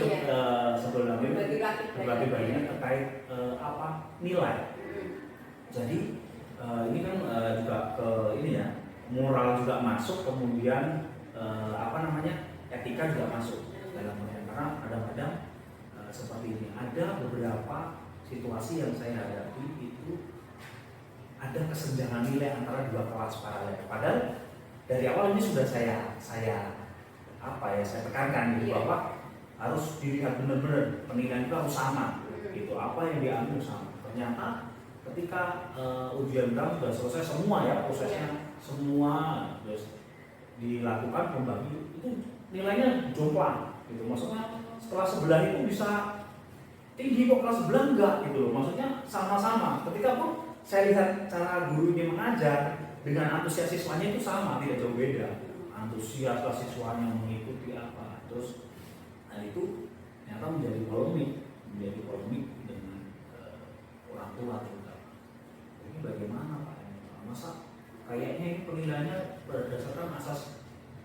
C: sebelum ini berbagi bagian terkait nilai. Jadi ini kan juga ke ini ya, moral juga masuk, kemudian etika juga masuk dalam karena kadang-kadang seperti ini ada beberapa situasi yang saya hadapi itu ada kesenjangan nilai antara dua kelas paralel. Padahal dari awal ini sudah saya tekankan gitu bahwa harus dilihat benar-benar penilaian itu harus sama gitu, apa yang diambil sama. Ternyata ketika ujian berat sudah selesai semua ya prosesnya, semua dilakukan pembagi itu nilainya jomplang gitu. Maksudnya setelah sebelah itu bisa tinggi kok kelas sebelah enggak gitu loh. Maksudnya sama-sama. Ketika pun saya lihat cara guru ini mengajar dengan antusias siswanya itu sama, tidak jauh beda. Antusias siswanya mengikuti apa. Terus itu ternyata menjadi polemik dengan orang tua terutama. Ini bagaimana Pak? Masa kayaknya ini penilaiannya berdasarkan asas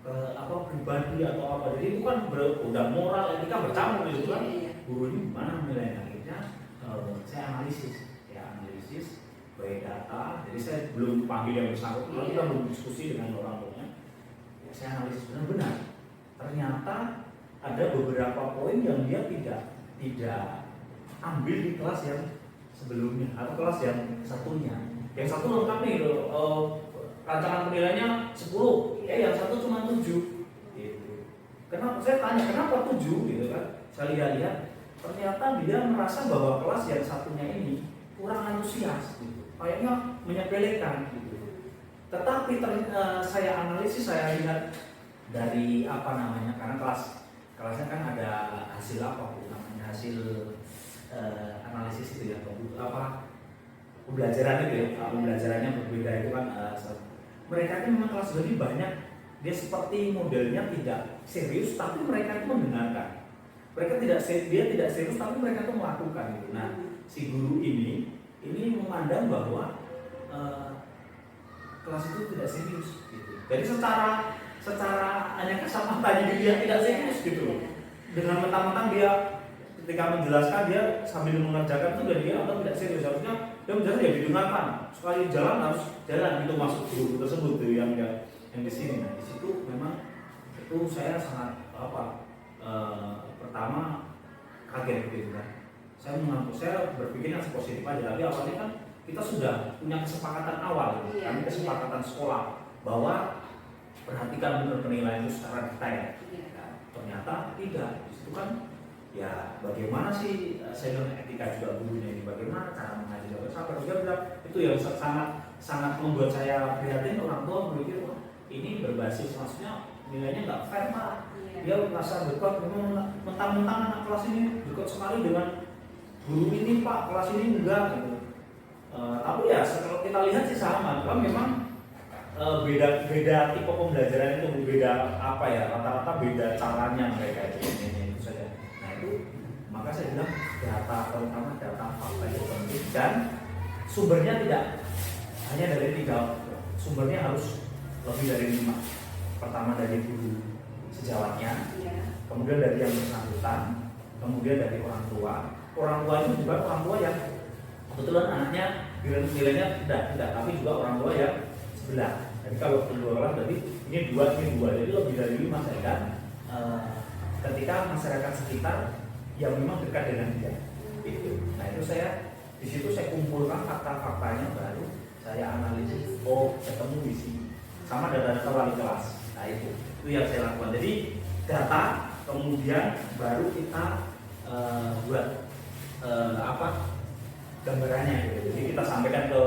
C: pribadi atau apa, jadi itu kan udah moral etika bercampur gitu kan. Guru ini gimana menilainya, akhirnya saya analisis by data. Jadi saya belum panggil yang bersangkutan, kita belum diskusi dengan orang tuanya. Ya, saya analisis benar-benar. Ternyata ada beberapa poin yang dia tidak ambil di kelas yang sebelumnya atau kelas yang satunya. Yang satu lengkap nih, rancangan penilaiannya 10, yang satu cuma 7. Gitu. Kenapa? Saya tanya kenapa 7 gitu kan? Saya lihat ternyata dia merasa bahwa kelas yang satunya ini kurang antusias, gitu. Kayaknya menyepelekan gitu. Tetapi saya analisis, saya lihat dari karena kelasnya kan ada hasil namanya hasil analisis itu ya, pembelajaran itu ya, pembelajarannya berbeda itu kan. Mereka itu memang kelas ini banyak, dia seperti modelnya tidak serius, tapi mereka itu mendengarkan. Dia tidak serius, tapi mereka itu melakukan gitu. Nah, si guru ini memandang bahwa kelas itu tidak serius gitu. Jadi secara hanya kasamatanya dia tidak serius gitu loh. Dengan mentang-mentang dia ketika menjelaskan dia sambil mengerjakan itu dan dia anggap tidak serius. Harusnya dia menjelaskan ya didengarkan. Sekali jalan harus jalan, itu masuk guru tersebut tuh yang di sini. Nah, di situ memang itu saya sangat pertama kaget gitu kan. Saya berpikir yang positif aja, tapi awalnya kan kita sudah punya kesepakatan awal, kami kesepakatan sekolah bahwa perhatikan benar penilaian itu secara detail. Ternyata tidak, di situ kan ya bagaimana sih senior etika juga gurunya ini, bagaimana cara mengajar sabar. Dia bilang itu yang sangat membuat saya prihatin. Orang tua berpikir wah ini berbasis, maksudnya nilainya nggak fair Pak. Dia merasa dekat, memang mentang-mentang anak kelas ini dekat sekali dengan guru ini Pak, kelas ini enggak gitu. Tapi ya kalau kita lihat sih sama, kan memang beda tipe pembelajaran itu, beda rata-rata beda caranya mereka itu saja. Nah itu maka saya bilang data, terutama data fakta itu penting, dan sumbernya tidak hanya dari 3, sumbernya harus lebih dari 5. Pertama dari guru sejawatnya, kemudian dari yang bersangkutan, kemudian dari orang tua. Orang tua itu juga orang tua yang kebetulan anaknya nilainya tidak, tapi juga orang tua yang sebelah. Jadi kalau kedua orang berarti ini 2, jadi lebih dari 5 saya kan. Ketika masyarakat sekitar yang memang dekat dengan dia, itu. Nah itu di situ saya kumpulkan fakta-faktanya, baru saya analisis. Oh ketemu di sini sama data-data wali kelas. Nah itu yang saya lakukan. Jadi data, kemudian baru kita buat gambarannya gitu. Jadi kita sampaikan ke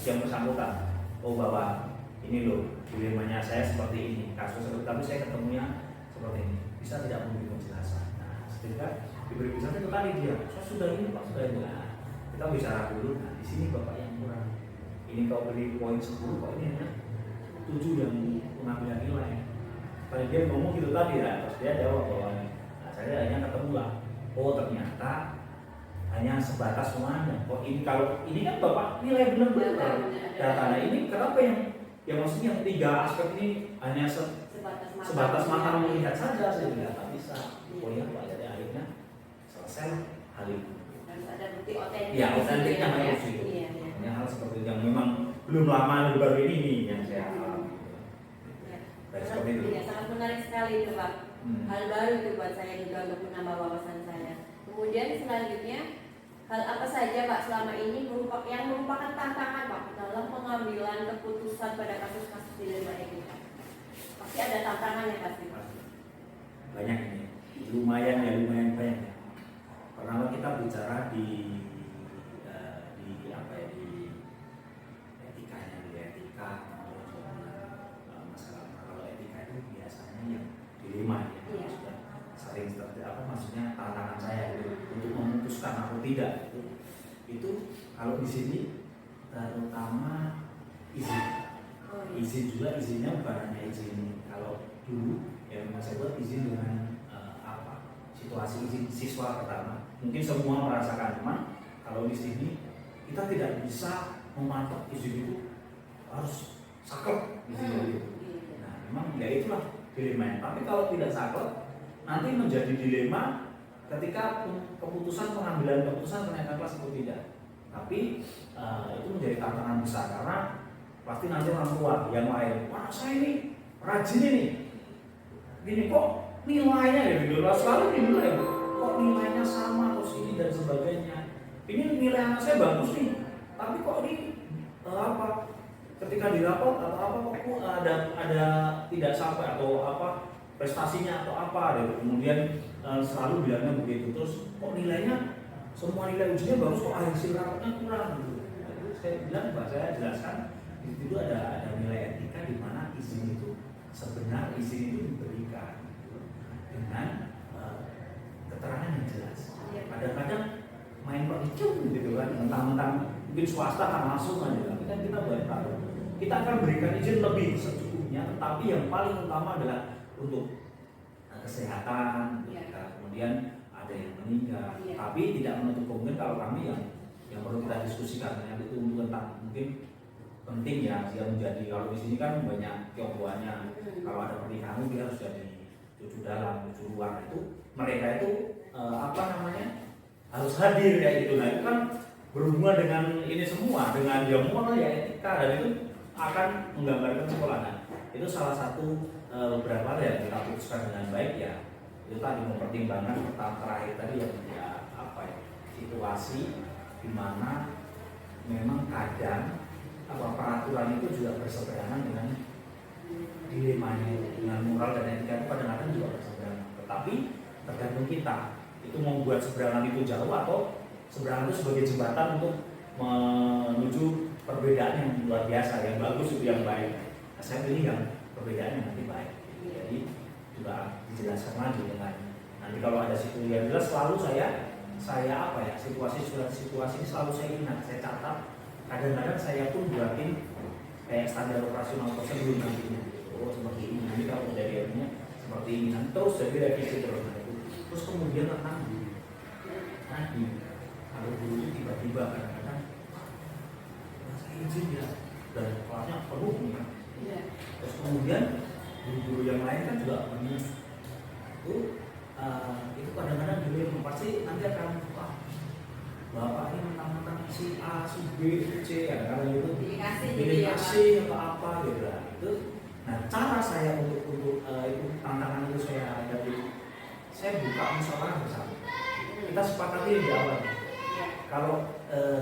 C: yang bersangkutan, oh bahwa ini loh dilemanya saya seperti ini, kasus seperti, tapi saya ketemunya seperti ini, bisa tidak memberi penjelasan. Nah setelah diberi penjelasan itu tadi dia, saya sudah ini Pak, sudah ini. Nah, kita bicara dulu. Nah di sini Bapak yang kurang, ini kau beri poin 10 kok ini hanya 7 yang pengambilan nilai. Paling dia ngomong gitu tadi ya, terus dia jawab bahwa saya hanya ketemu lah, oh ternyata hanya sebatas semuanya. Oh ini kalau ini kan Bapak nilai benar-benar datanya ini, kenapa yang maksudnya yang 3 aspek ini hanya sebatas mata melihat saja, saya tidak bisa. Oh ya Pak, jadi akhirnya selesai hal itu.
B: Harus ada bukti otentik.
C: Ya otentiknya harus itu. Hanya hal seperti itu yang memang belum lama baru ini yang saya alami. Seperti itu.
B: Ya, sangat menarik sekali itu Pak. Hal baru itu buat saya juga untuk menambah wawasan saya. Kemudian selanjutnya, hal apa saja Pak selama ini yang merupakan tantangan Pak dalam pengambilan keputusan pada kasus-kasus dilema etika? Pasti ada tantangannya pasti Pak.
C: Banyak ini, lumayan banyak. Pertama kita bicara di etikanya, di etika. Masalah kalau etika itu biasanya yang dilema ya. Sudah sering maksudnya tantangan saya itu untuk memutuskan atau tidak itu kalau di sini terutama izin juga, izinnya bukan hanya izin kalau dulu yang saya buat izin dengan situasi izin siswa pertama mungkin semua merasakan, teman kalau di sini kita tidak bisa mematok izin itu harus saklek di sini gitu. Nah, memang ya itulah dilemanya. Tapi kalau tidak saklek, nanti menjadi dilema ketika keputusan pengambilan keputusan kenaikan kelas atau tidak. Tapi itu menjadi tantangan besar karena pasti nanti orang tua yang lain, wah saya ini rajin ini, gini kok nilainya ya gitu, selalu dinilai kok nilainya sama terus ini dan sebagainya. Ini nilai anak saya bagus nih, tapi kok ini apa? Ketika dirapot atau apa kok ada tidak sampai atau apa prestasinya atau apa gitu. Kemudian selalu bilangnya begitu, terus kok nilainya semua nilai ujiannya bagus kok hasil rapotnya kurang gitu. Nah, saya bilang, saya jelaskan di situ ada nilai etika di mana izin itu sebenarnya izin itu diberikan gitu, dengan keterangan yang jelas. Kadang-kadang main perhitung gitu kan, mentang-mentang mungkin swasta kan langsung aja, tapi kan kita boleh tahu kita akan berikan izin lebih secukupnya, tetapi yang paling utama adalah untuk kesehatan, kemudian ada yang meninggal, tapi tidak menutup kemungkinan kalau kami yang perlu kita diskusikan itu untuk tentang mungkin penting ya yang menjadi, kalau di sini kan banyak tionghoanya, kalau ada pernikahan dia harus jadi cucu dalam, cucu luar, itu mereka itu harus hadir kayak gitu. Nah itu kan berhubungan dengan ini semua, dengan ya moral ya etika, dan itu akan menggambarkan sekolah. Nah itu salah satu beberapa yang kita putuskan dengan baik ya. Itu tadi mempertimbangkan terakhir tadi yang situasi di mana memang kadang peraturan itu juga berseberangan dengan dilemanya, dengan moral dan etika itu kadang-kadang juga berseberangan. Tetapi tergantung kita itu membuat seberangan itu jauh atau seberangan itu sebagai jembatan untuk menuju perbedaan yang luar biasa, yang bagus itu yang baik. Nah, saya pilih yang perbedaan yang nanti baik. Jadi juga dijelaskan lagi dengan nanti kalau ada situasi yang jelas selalu saya situasi ini selalu saya ingat, saya catat. Kadang-kadang saya pun buatin kayak standar operasional prosedur nanti. Oh seperti ini, jadi kalau dari ilmunya seperti ini, nanti terus jadi revisi terus. Terus kemudian tentang tadi kalau guru itu tiba-tiba kadang-kadang saya izin ya dan kelasnya penuh nih kan. Terus kemudian guru-guru yang lain kan juga itu kadang-kadang dulu pasti nanti akan bapak ini mentang-mentang si A, si B, si C, kadang-kadang itu dikasih atau apa gitu lah. Itu, nah cara saya untuk itu tantangan itu saya buka musyawarah bersama. Kita sepakati di awal. Kalau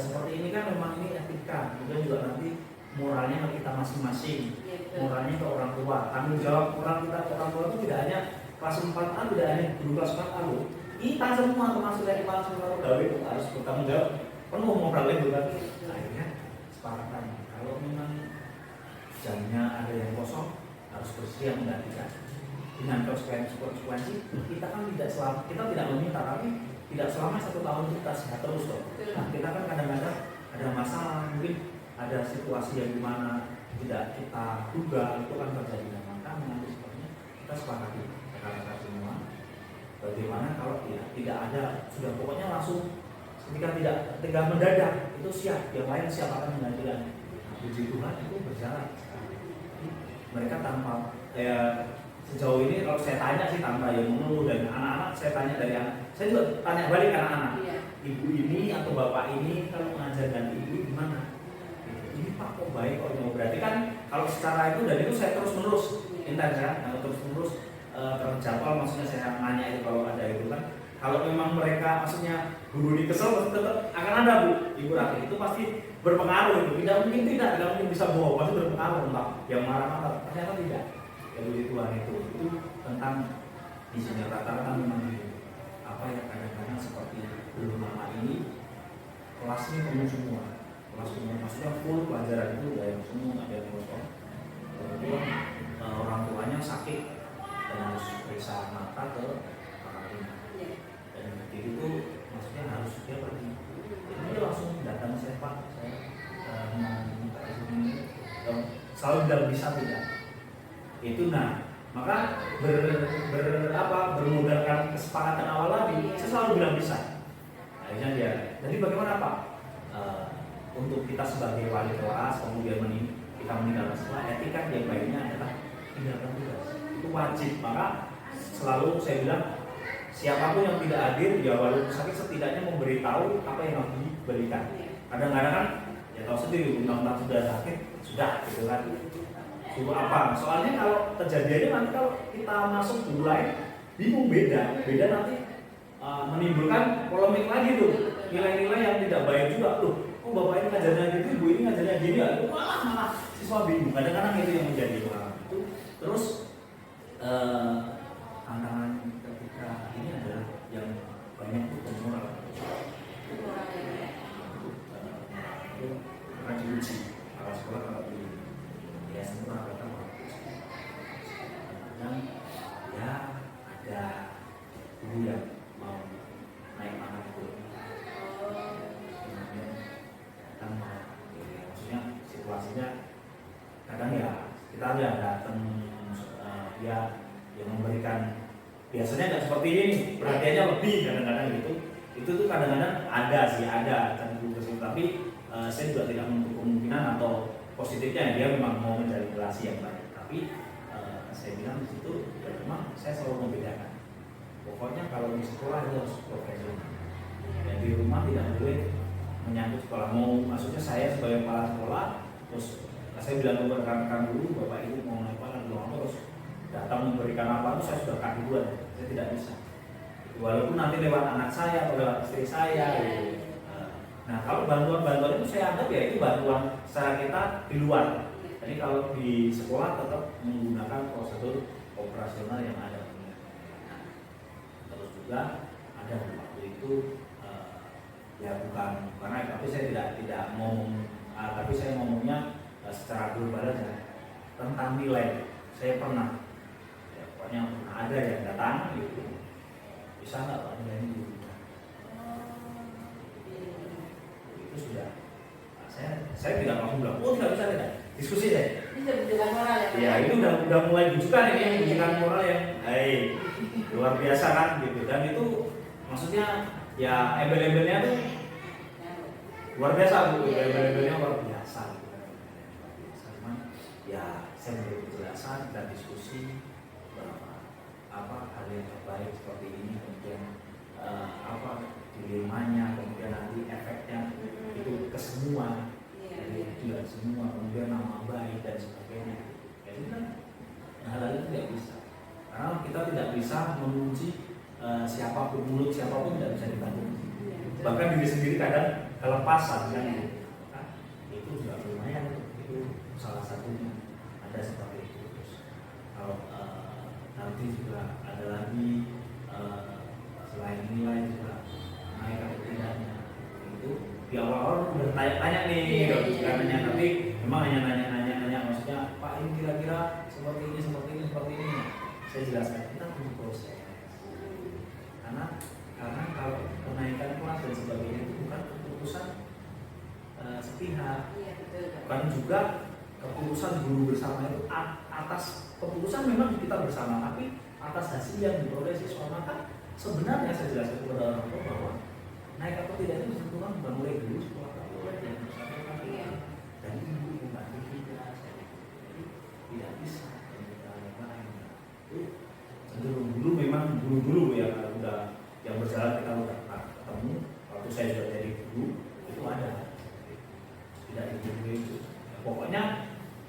C: seperti ini kan memang ini etika, kemudian juga nanti moralnya ke kita masing-masing, moralnya ke orang tua. Tanggung jawab orang tua itu tidak hanya kelas 4A, tidak hanya guru kelas 4A loh. Kita semua termasuk dari kepala sekolah pegawai itu harus bertanggung jawab penuh moralnya itu. Tapi akhirnya sepakatan kalau memang jamnya ada yang kosong harus bersedia menggantikan dengan konsekuensi. Kita kan kita tidak meminta, tapi tidak selama 1 tahun itu kita sehat terus loh. Nah, kita kan kadang-kadang ada masalah, mungkin ada situasi yang dimana tidak kita duga itu kan terjadi. Maka mengambil sebabnya kita sepakati rekan-rekan semua bagaimana kalau tidak ada, sudah pokoknya langsung ketika mendadak itu siap, yang lain siap akan menggantikan. Nah, puji Tuhan itu berjalan. Jadi, mereka tanpa sejauh ini kalau saya tanya sih tanpa yang mengeluh, dan anak-anak saya tanya dari anak, saya juga tanya balik anak-anak, ibu ini atau bapak ini kalau mengajar ganti ibu gimana? Ini Pak kok baik kok ini, berarti kan kalau secara itu dan itu saya terus menerus intens ya, terus menerus terjadwal, maksudnya saya nanya itu kalau ada itu kan, kalau memang mereka maksudnya guru ini kesel tetap akan ada Bu Ibu Rati, itu pasti berpengaruh, itu tidak mungkin bisa bohong, pasti berpengaruh entah yang marah-marah, ternyata tidak. Ya puji Tuhan itu tentang isinya rata-rata memang gitu. Apa yang kadang-kadang seperti belum lama ini kelasnya penuh semua, maksudnya full pelajaran itu ada yang semua, ada yang kosong. Kemudian orang tuanya sakit dan harus periksa mata ke karantina. Dan begitu itu maksudnya harus dia pergi. Jadi dia langsung datang saya Pak, saya mau minta izin ini, selalu bilang bisa tidak. Itu maka bermodalkan kesepakatan awal lagi, saya selalu bilang bisa. Akhirnya dia, jadi bagaimana Pak? Untuk kita sebagai wali kelas, kemudian kita meninggalkan sekolah, etika yang baiknya adalah tinggalkan tugas. Itu wajib. Maka selalu saya bilang siapapun yang tidak hadir ya walaupun sakit setidaknya memberitahu apa yang harus diberikan. Kadang-kadang kan ya tahu sendiri undang-undang sudah sakit sudah gitu kan. Coba apa? Soalnya kalau kejadiannya nanti kalau kita masuk mulai bingung beda nanti menimbulkan polemik lagi tuh, nilai-nilai yang tidak baik juga tuh. Oh bapak ini ngajarnya gitu, ibu ini ngajarnya gini ya, malah siswa bingung. Kadang-kadang itu yang menjadi itu. Terus tantangan ketika ini adalah yang banyak itu moral. Karena diuji, kalau sekolah kalau di ya semua kata kadang ya ada guru yang mau naik pangkat itu, datang maksudnya situasinya kadang ya kita aja datang dia yang memberikan biasanya nggak seperti ini nih, perhatiannya lebih kadang-kadang gitu. Itu tuh kadang-kadang ada cenderung ke situ, tapi saya juga tidak menutup kemungkinan atau positifnya dia memang mau mencari relasi yang baik. Tapi saya bilang di situ ya memang saya selalu membedakan. Pokoknya kalau di sekolah itu harus profesional. Dan di rumah tidak boleh menyangkut sekolah. Mau maksudnya saya sebagai kepala sekolah, terus saya bilang ke rekan-rekan dulu, bapak ibu mau naik pangkat terus datang memberikan apa itu saya sudah kaki duluan, saya tidak bisa. Walaupun nanti lewat anak saya atau lewat istri saya. Gitu. Nah kalau bantuan-bantuan itu saya anggap ya itu bantuan secara kita di luar. Jadi kalau di sekolah tetap menggunakan prosedur operasional yang ada. Terus juga ada waktu itu ya bukan karena tapi saya tidak ngomong tapi saya ngomongnya secara global aja tentang nilai. Saya pernah ya, pokoknya pernah ada yang datang gitu bisa nggak pak nilai ini itu sudah saya tidak langsung bilang oh tidak bisa tidak diskusi deh.
B: Bisa bujukan moral ya?
C: Ya itu udah mulai bujukan ini yang bujukan moral yang luar biasa kan gitu. Dan itu maksudnya ya embel-embelnya tuh luar biasa bu, embel-embelnya luar biasa gitu. Cuman ya saya memberi penjelasan dan diskusi apa hal yang terbaik seperti ini, kemudian apa dilemanya, kemudian nanti efeknya itu ke semua. Tidak semua, kemudian nama baik dan sebagainya. Ya itu kan hal-hal itu tidak bisa. Karena kita tidak bisa mengunci siapapun, mulut siapapun tidak bisa dibantu. Bahkan diri sendiri kadang kelepasan kan. Nah, itu juga lumayan. Itu salah satunya ada seperti itu. Terus, kalau nanti juga ada lagi selain nilai juga naik atau tidaknya itu di awal-awal udah tanya-tanya nih, nanya, tapi memang hanya nanya maksudnya Pak ini kira-kira seperti ini. Saya jelaskan kita perlu proses. Karena kalau kenaikan kelas dan sebagainya itu bukan keputusan sepihak, bukan juga keputusan guru bersama itu atas keputusan memang kita bersama, tapi atas hasil yang diperoleh siswa. Maka sebenarnya saya jelaskan kepada orang tua bahwa naik atau tidak itu sebetulnya bukan mulai dulu sekolah mulai yang bersangkutan dan ibu bukan tidak tidak bisa itu cenderung dulu memang dulu ya kalau udah yang berjalan kita udah ketemu waktu saya sudah jadi guru itu ada tidak itu pokoknya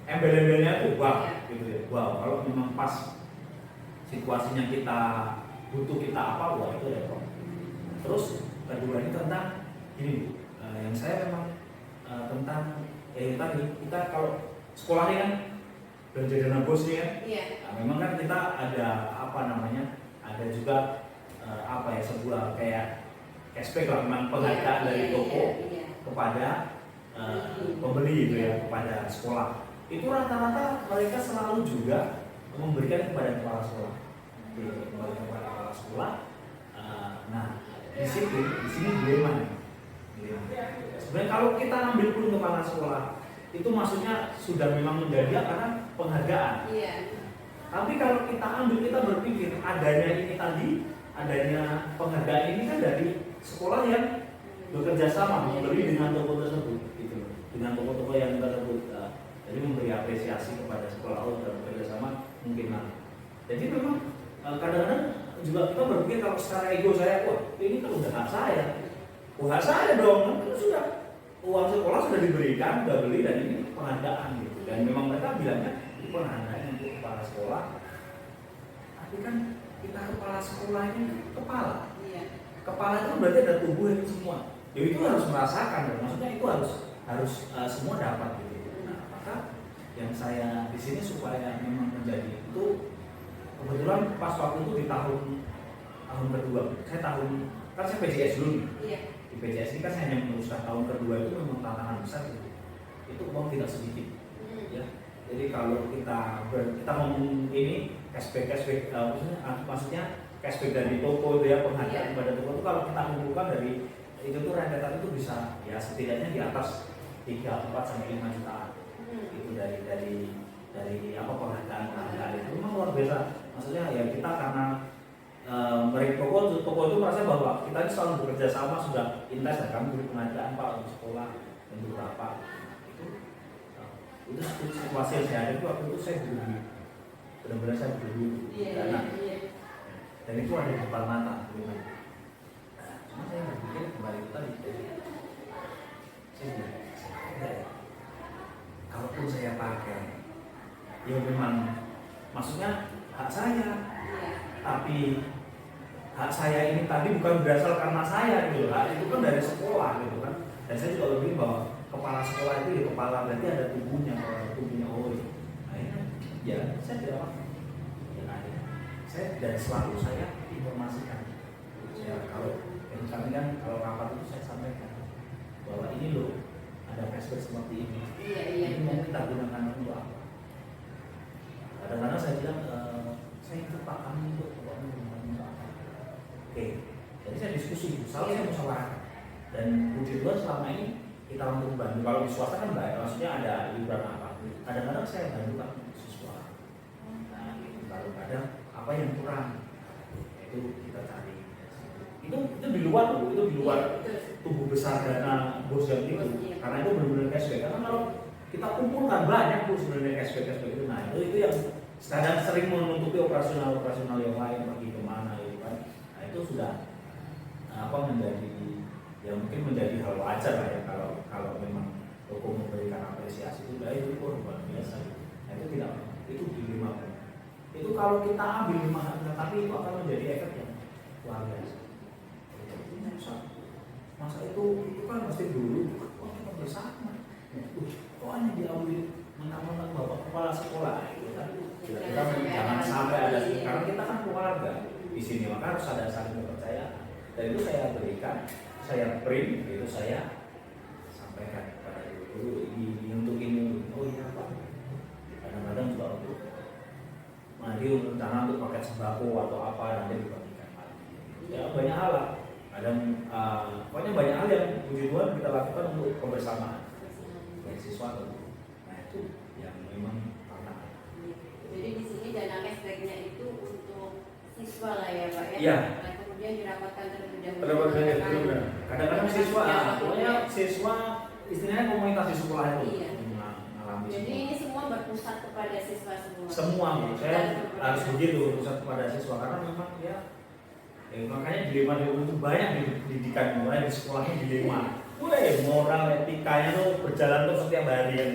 C: embel-embelnya itu wow gitu ya wow kalau memang pas situasinya kita butuh kita apa wah itu repot. Terus kedua ini tentang ini yang saya memang tentang tadi kita kalau sekolah ini kan belanja dana bos nih kan, nah, memang kan kita ada apa namanya ada juga apa ya sebuah kayak cashback lah memang penghargaan dari toko kepada pembeli gitu ya kepada sekolah itu rata-rata mereka selalu juga memberikan kepada kepala sekolah, kepada kepala sekolah. Nah di sini dilema. Sebenarnya kalau kita ambil pun kepala sekolah itu maksudnya sudah memang menjadi karena penghargaan. Tapi kalau kita ambil kita berpikir adanya ini tadi adanya penghargaan ini kan dari sekolah yang bekerja sama membeli dengan toko tersebut, gitu, dengan toko-toko yang tersebut. Jadi memberi apresiasi kepada sekolah dan bekerja sama mungkin lah. Jadi memang kadang-kadang juga kita berpikir kalau secara ego saya, wah ini kan udah hak saya, hak saya dong, kan sudah uang sekolah sudah diberikan, sudah beli dan ini penghargaan gitu. Dan memang mereka bilangnya itu penghargaan untuk kepala sekolah. Tapi kan kita kepala sekolah ini kepala. Kepala itu berarti ada tubuh itu semua. Ya itu harus merasakan, maksudnya itu harus semua dapat gitu. Nah, maka yang saya di sini supaya memang menjadi itu kebetulan pas waktu itu di tahun kedua, kan saya PJS dulu. Iya. Di PJS ini kan saya hanya meneruskan tahun kedua itu memang tantangan besar gitu. Itu uang tidak sedikit. Ya. Jadi kalau kita ngomong ini cashback maksudnya cashback dari toko itu ya, penghargaan pada toko itu kalau kita kumpulkan dari itu tuh rentetan itu bisa ya setidaknya di atas 3, 4 sampai 5 juta. Itu dari apa penghargaan itu memang luar biasa. Maksudnya ya kita karena mereka toko itu merasa bahwa kita ini selalu bekerja sama sudah intens dan kami beri penghargaan Pak untuk sekolah untuk berapa itu situasi yang saya ada itu waktu itu saya beli benar-benar saya beli dana dan itu ada di depan mata cuma saya berpikir kembali tadi saya kalaupun saya pakai ya memang maksudnya hak saya tapi hak saya ini tadi bukan berasal karena saya gitu hak itu kan dari sekolah gitu kan dan saya juga lebih bahwa kepala sekolah itu ya kepala berarti ada tubuhnya oh akhirnya ya saya tidak apa ya akhirnya saya dan selalu saya informasikan ya kalau kami kan kalau rapat itu saya sampaikan bahwa ini loh ada cashback seperti ini ini mau kita gunakan untuk apa kadang-kadang saya bilang saya ikut Pak kami untuk apa oke jadi saya diskusi selalu saya musyawarahkan dan puji Tuhan selama ini kita untuk bantu kalau di swasta kan enggak maksudnya ada liburan apa kadang-kadang saya bantu kan siswa nah kalau kadang apa yang kurang itu kita cari itu di luar loh, itu di luar tubuh besar dana bos yang itu karena itu benar-benar cashback karena kalau kita kumpulkan banyak tuh sebenarnya cashback itu nah itu yang kadang sering menutupi operasional yang lain pergi kemana gitu kan nah itu sudah apa menjadi ya mungkin menjadi hal wajar lah ya kalau memang toko memberikan apresiasi itu itu luar biasa nah, itu tidak itu dilema itu kalau kita ambil 5 tapi itu akan menjadi efek yang luar biasa masa itu kan pasti dulu kita bersama kok hanya diambil mentang-mentang bapak kepala sekolah itu kan kira-kira jangan sampai ada karena kita kan keluarga di sini maka harus ada saling kepercayaan dan itu saya berikan saya print itu saya sampaikan kepada guru ini untuk ini oh iya Pak kadang-kadang juga untuk nanti rencana untuk paket sembako atau apa nanti dibagikan ya banyak hal lah pokoknya banyak hal yang puji Tuhan kita lakukan untuk kebersamaan dari siswa nah itu yang memang tantangan
B: jadi di sini dana cashbacknya itu untuk siswa lah ya Pak ya
C: iya.
B: Nah, kemudian dirapatkan terlebih dahulu
C: kadang-kadang siswa pokoknya siswa istilahnya komunitas di sekolah itu mengalami
B: jadi ini semua berpusat kepada siswa
C: semua saya harus begitu berpusat kepada siswa karena memang ya makanya dilema itu banyak di pendidikan mulai di sekolahnya dilema moral etikanya tuh berjalan tuh setiap hari kan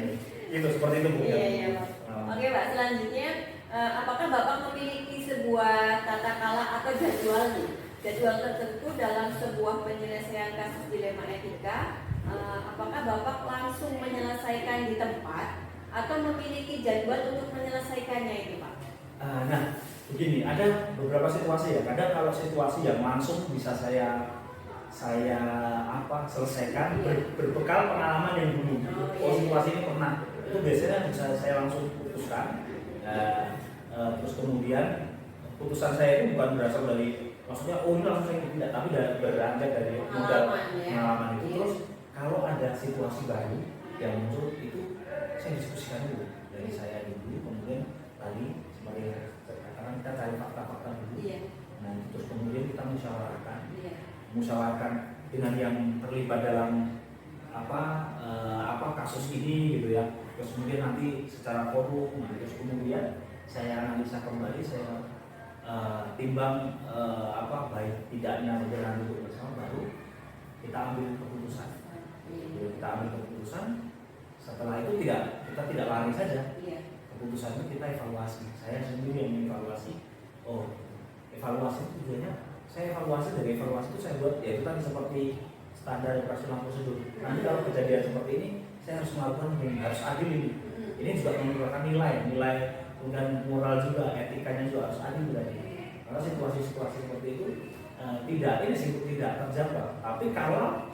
C: itu seperti itu Bu
B: iya Pak oke Pak selanjutnya apakah Bapak memiliki sebuah tata kala atau jadwal tertentu dalam sebuah penyelesaian kasus dilema etika apakah Bapak langsung menyelesaikan di tempat atau memiliki jadwal untuk menyelesaikannya itu Pak?
C: Nah begini ada beberapa situasi ya kadang kalau situasi yang langsung bisa saya selesaikan berbekal pengalaman yang dulu situasi ini pernah itu biasanya bisa saya langsung putuskan terus kemudian putusan saya itu bukan berasal dari maksudnya ini langsung saya tidak tapi beranjak dari modal pengalaman itu terus kalau ada situasi baru yang muncul itu saya diskusikan dulu dari saya dulu kemudian tadi sebagai karena kita cari fakta-fakta dulu nah terus kemudian kita musyawarahkan dengan yang terlibat dalam apa kasus ini gitu ya terus kemudian nanti secara forum, terus kemudian saya analisa kembali, saya timbang baik tidaknya berjalan duduk bersama, baru kita ambil keputusan. Kita ambil keputusan. Setelah itu kita tidak lari saja. Keputusan itu kita evaluasi. Saya sendiri yang mengevaluasi. Oh, evaluasi itu tujuannya. Saya evaluasi, dari evaluasi itu saya buat ya itu tadi seperti standar operasional prosedur. Nanti kalau kejadian seperti ini, saya harus melakukan ini, harus adil ini. Ini juga mengeluarkan nilai dan moral juga, etikanya juga harus adil tadi. Karena situasi-situasi seperti itu tidak terjangkau. Tapi kalau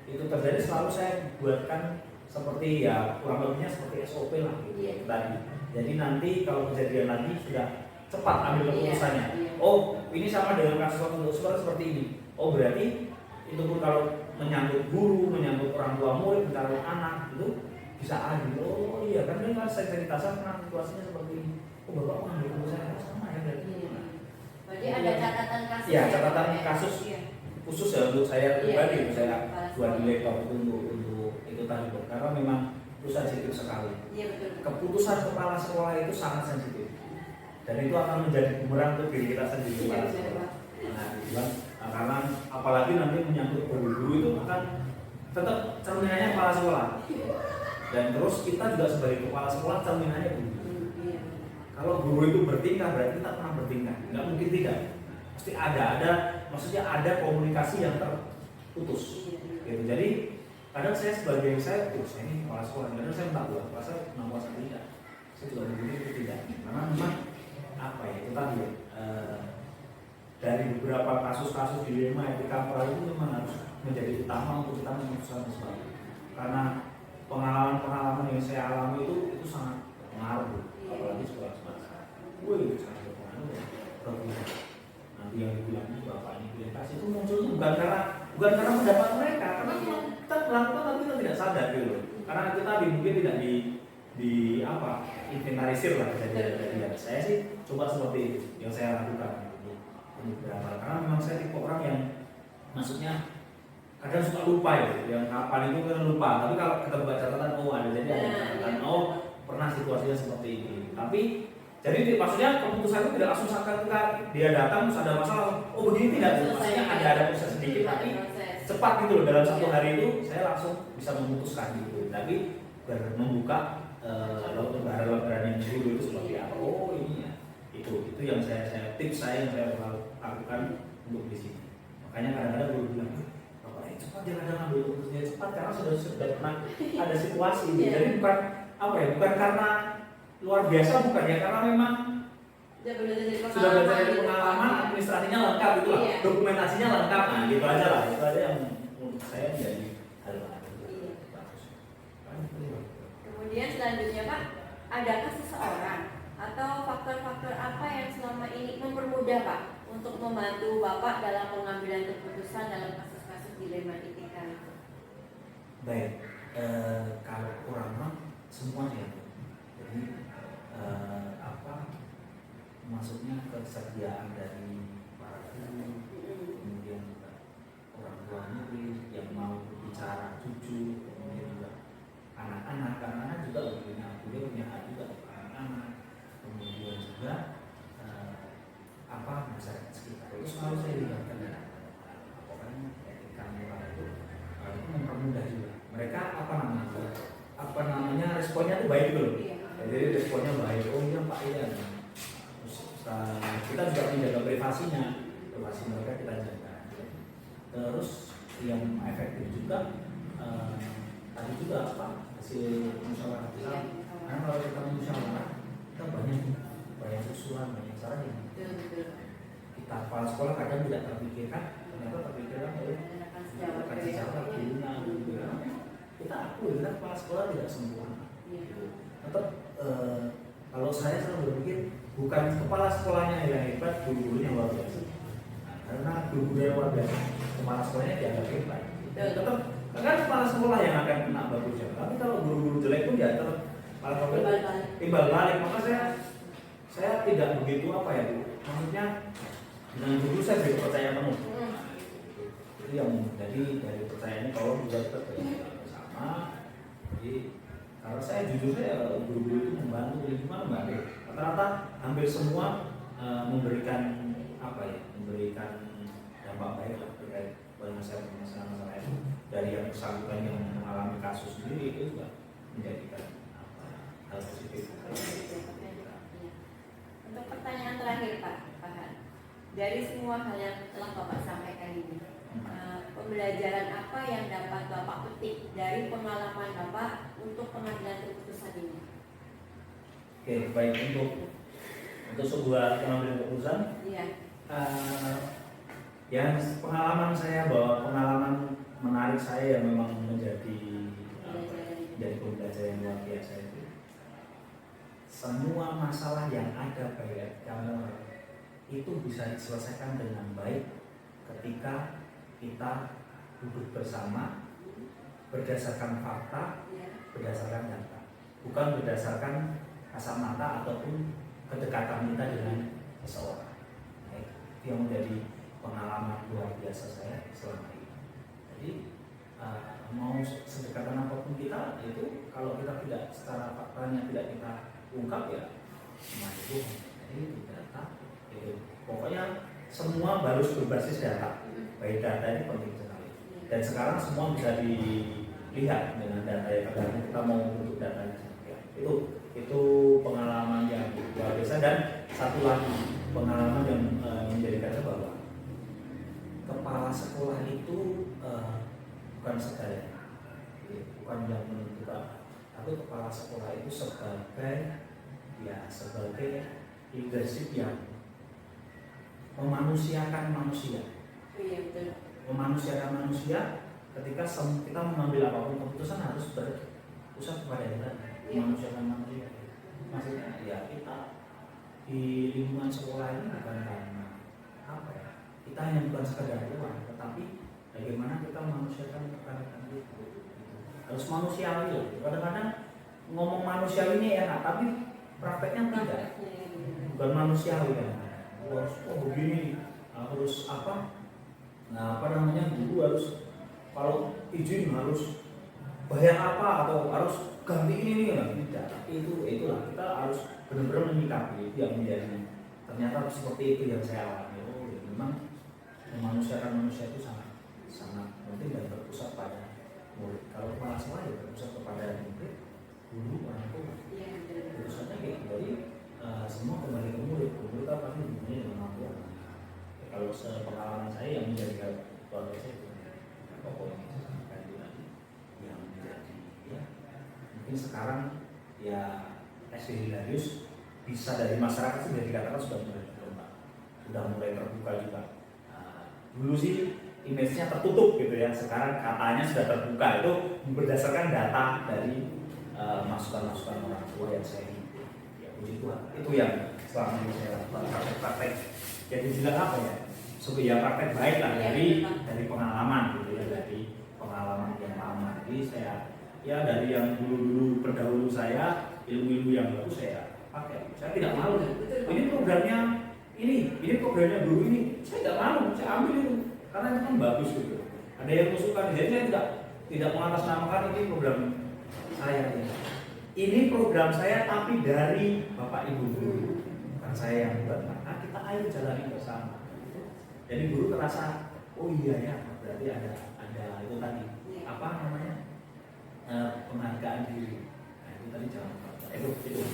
C: itu terjadi, selalu saya buatkan seperti ya kurang lebihnya seperti SOP lah gitu tadi. Jadi nanti kalau kejadian lagi sudah cepat ambil keputusannya. Oh, ini sama dengan kasus untuk seperti ini. Oh, berarti itu pun kalau menyangkut guru, menyangkut orang tua murid, menyangkut anak itu bisa adil. Oh iya, kan ini saya cerita pernah situasinya seperti ini. Oh, bapak mengambil keputusan sama ya berarti.
B: Berarti ada catatan kasus.
C: Ya, catatan kasus khusus ya untuk saya pribadi, saya buat di laptop itu untuk itu tadi, karena memang itu sensitif sekali. Keputusan kepala sekolah itu sangat sensitif, dan itu akan menjadi bumerang untuk diri kita sendiri kepala sekolah. Nah, karena apalagi nanti menyangkut guru itu akan tetap cerminannya kepala sekolah, dan terus kita juga sebagai kepala sekolah cerminannya guru. Kalau guru itu bertingkah, berarti kita pernah bertingkah, nggak mungkin tidak. Pasti maksudnya ada komunikasi yang terputus. Gitu. Jadi kadang saya ini kepala sekolah, kadang saya minta buat puasa, tidak. Saya juga begini itu tidak. Karena memang itu tadi dari beberapa kasus-kasus dilema etika moral itu memang harus menjadi utama untuk kita memutuskan sesuatu. Karena pengalaman-pengalaman yang saya alami itu sangat berpengaruh, apalagi sekolah swasta. Itu sangat berpengaruh. Nanti yang dibilang bapak ini kasih itu muncul bukan karena pendapat mereka, karena kita melakukan tapi kita tidak sadar gitu. Karena kita mungkin tidak inventarisir lah kejadian. Saya sih coba seperti itu yang saya lakukan karena memang saya tipe orang yang maksudnya kadang suka lupa ya, yang kapan itu kan lupa. Tapi kalau kita buka catatan, ada catatan, pernah situasinya seperti ini. Tapi jadi maksudnya keputusan itu tidak langsung ketika dia datang terus ada masalah, begini tidak, maksudnya ada proses sedikit tapi cepat gitu loh, dalam satu hari itu saya langsung bisa memutuskan gitu. Tapi membuka lembaran yang dulu itu seperti apa? Oh ini ya, itu yang saya tips yang saya lakukan untuk di sini. Makanya kadang-kadang guru bilang, bapak cepat jangan ambil keputusannya cepat karena sudah pernah ada situasi. Jadi bukan karena luar biasa, bukan ya, karena memang sudah belajar dari pengalaman, administrasinya lengkap gitu lah, dokumentasinya lengkap, gitu aja lah, itu aja yang menurut saya menjadi hal bagus.
B: Kemudian selanjutnya Pak, adakah seseorang atau faktor-faktor apa yang selama ini mempermudah Pak untuk membantu Bapak dalam pengambilan keputusan dalam kasus-kasus dilema etika itu?
C: Baik, kalau kurang semuanya, jadi maksudnya kesediaan dari para guru, kemudian juga orang tua murid yang mau bicara jujur, kemudian juga anak-anak juga punya hak juga anak-anak, kemudian juga masyarakat sekitar itu selalu saya libatkan dalam pokoknya etika moral itu mempermudah juga mereka responnya itu baik dulu. Jadi responnya baik, iya Pak iya. Terus kita juga menjaga privasi mereka kita jaga. Terus yang efektif juga tadi juga hasil musyawarah kita. Karena kalau kita musyawarah kita banyak usulan, banyak saran yang kita kepala sekolah kadang tidak terpikirkan, ternyata terpikirkan oleh kasih jawab gurunya. Kita akui kita kepala sekolah tidak sempurna. Tetap kalau saya selalu berpikir bukan kepala sekolahnya yang hebat, guru-gurunya luar biasa. Karena guru-gurunya luar biasa, kepala sekolahnya dianggap hebat. Tetap kan kepala sekolah yang akan kena bagusnya. Tapi kalau guru-guru jelek pun ya tetap kepala sekolah timbal balik. Maka saya tidak begitu maksudnya dengan guru saya beri kepercayaan penuh. Itu yang jadi dari percayaan kalau juga tetap bersama. Jadi kalau saya jujur saya guru-guru itu membantu lingkungan enggak deh. Rata-rata hampir semua memberikan apa ya, memberikan dampak baik lah terkait penyelesaian masalah itu. Dari yang bersangkutan yang mengalami kasus sendiri itu juga menjadikan hal positif.
B: Untuk pertanyaan terakhir Pak Han, dari semua hal yang telah Bapak sampaikan ini, pembelajaran apa yang dapat Bapak petik dari pengalaman Bapak untuk pengambilan keputusan ini?
C: Oke, baik, untuk sebuah pengambilan keputusan,
B: Iya.
C: yang pengalaman saya bahwa pengalaman menarik saya yang memang menjadi pembelajaran yang luar biasa itu, semua masalah yang ada baik kamu itu bisa diselesaikan dengan baik ketika kita duduk bersama berdasarkan fakta, berdasarkan data, bukan berdasarkan kasat mata ataupun kedekatan kita dengan seseorang. Itu yang menjadi pengalaman luar biasa saya selama ini. Jadi mau sedekatan apapun kita itu, kalau kita tidak secara faktanya tidak kita ungkap ya cuma itu. Jadi itu data itu pokoknya semua harus berbasis data. Baik, data ini penting sekali. Dan sekarang semua bisa dilihat dengan data yang ada. Kita mau untuk datanya seperti apa. Itu pengalaman yang luar biasa. Dan satu lagi pengalaman yang menjadikan bahwa kepala sekolah itu bukan segalanya, bukan yang menentukan, tapi kepala sekolah itu sebagai leadership yang memanusiakan manusia.
B: Iya, betul.
C: Memanusiakan manusia ketika kita mengambil apapun keputusan harus berpusat kepada yang tadi, memanusiakan manusia. Maksudnya ya kita di lingkungan sekolah ini bukan karena apa ya, kita hanya bukan sekedar uang, tetapi bagaimana kita memanusiakan rekan-rekan itu. Harus manusiawi. Kadang-kadang ngomong manusiawi ini enak, tapi prakteknya tidak. Bukan manusiawi kan. Begini harus apa? Nah, guru harus kalau izin harus bayar apa atau harus ganti ini tidak. Itulah kita harus benar-benar menyikapi itu yang menjadi ternyata seperti itu yang saya alami. Ya, memang memanusiakan manusia itu sangat penting dan berpusat pada murid. Kalau kepala sekolah ya berpusat kepada murid, guru, orang tua. Pusatnya kayak gitu. Jadi semua kembali ke murid. Murid apa sih hubungannya dengan orang tua? Kalau sepengalaman saya yang menjadi keluarga saya itu pokoknya itu tadi yang menjadi ya mungkin sekarang ya SD Hilarius bisa dari masyarakat sudah dikatakan sudah mulai berkembang, sudah mulai terbuka juga. Dulu sih image-nya tertutup gitu ya, sekarang katanya sudah terbuka. Itu berdasarkan data dari masukan-masukan orang tua yang saya hidup. Ya puji Tuhan, itu yang selama ini saya lakukan praktek. Jadi bilang apa ya? Ya praktek baik lah dari pengalaman gitu ya, dari pengalaman yang lama. Jadi saya ya dari yang dulu pendahulu saya, ilmu-ilmu yang bagus saya pakai. Saya tidak malu. Ini programnya guru ini, saya tidak malu, saya ambil itu karena itu kan bagus gitu. Ada yang usulkan, jadi saya tidak mengatasnamakan ini program saya. Ini program saya tapi dari Bapak Ibu guru, bukan saya yang buat. Maka kita ayo jalani bersama. Jadi guru terasa, oh iya ya, berarti ada itu tadi apa namanya penghargaan diri. Nah, itu tadi jangan itu.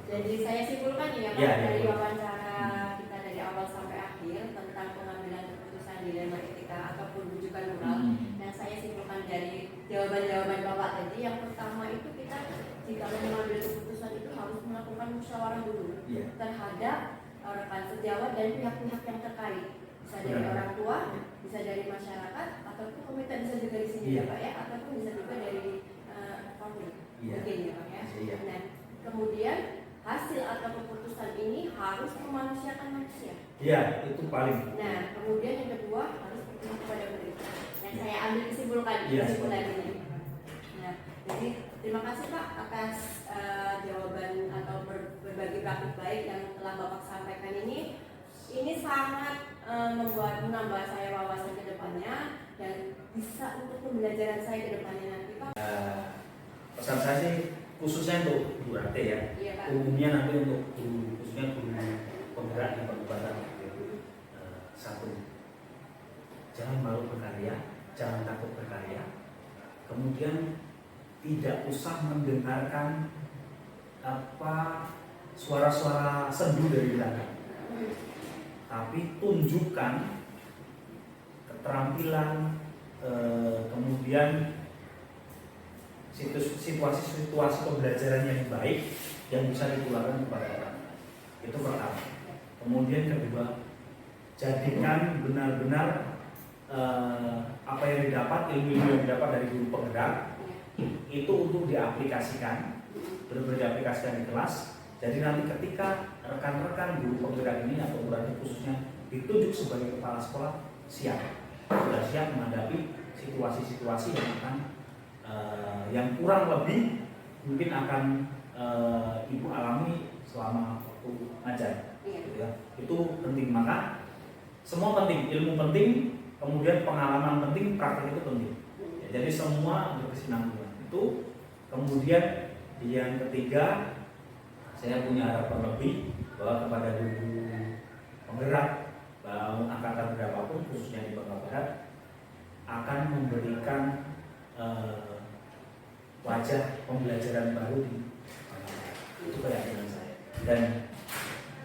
B: Jadi saya simpulkan ya Pak, dari wawancara kita dari awal sampai akhir tentang pengambilan keputusan dilema etika ataupun rujukan moral. Dan saya simpulkan dari jawaban-jawaban Bapak tadi, yang pertama itu kita jika mengambil keputusan itu harus melakukan musyawarah dulu terhadap rekan sejawat dan pihak-pihak yang terkait. Bisa dari orang tua, bisa dari masyarakat, ataupun komite bisa juga di sini ya Pak ya, ataupun bisa juga dari publik mungkin ya Pak ya. Dan kemudian hasil atau keputusan ini harus memanusiakan manusia.
C: Iya, itu paling.
B: Nah, kemudian yang kedua harus berpihak kepada murid. Yang saya ambil kesimpulan ini. Nah, jadi terima kasih Pak atas jawaban atau berbagi praktik baik yang telah Bapak sampaikan ini. Ini sangat menambah saya wawasan ke depannya dan bisa untuk pembelajaran saya ke depannya nanti Pak.
C: pesan saya sih khususnya untuk guru RT ya,
B: Iya Pak.
C: umumnya nanti untuk guru, khususnya guru penggerak di kabupaten. Satu, jangan malu berkarya, jangan takut berkarya. Kemudian tidak usah mendengarkan suara-suara sendu dari belakang, tapi tunjukkan keterampilan, kemudian situasi pembelajaran yang baik yang bisa ditularkan kepada orang. Itu pertama. Kemudian kedua, jadikan benar-benar apa yang didapat, ilmu yang didapat dari guru penggerak itu untuk diaplikasikan, benar-benar diaplikasikan di kelas. Jadi nanti ketika rekan-rekan guru penggerak ini atau berarti khususnya ditunjuk sebagai kepala sekolah, sudah siap menghadapi situasi-situasi yang akan yang kurang lebih mungkin akan ibu alami selama waktu ngajar. Gitu ya. Itu penting, maka semua penting, ilmu penting, kemudian pengalaman penting, praktek itu penting. Ya, jadi semua berkesinambungan. Itu kemudian yang ketiga, saya punya harapan lebih bahwa kepada guru penggerak angkatan berapapun khususnya di Bangka Barat akan memberikan wajah pembelajaran baru di Bangka Barat. Itu keyakinan saya. Dan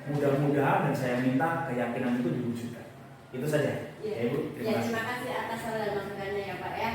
C: mudah-mudahan dan saya minta keyakinan itu diwujudkan. Itu saja.
B: Ya,
C: ya Ibu, terima kasih.
B: Terima kasih atas saran dan masukannya ya Pak ya.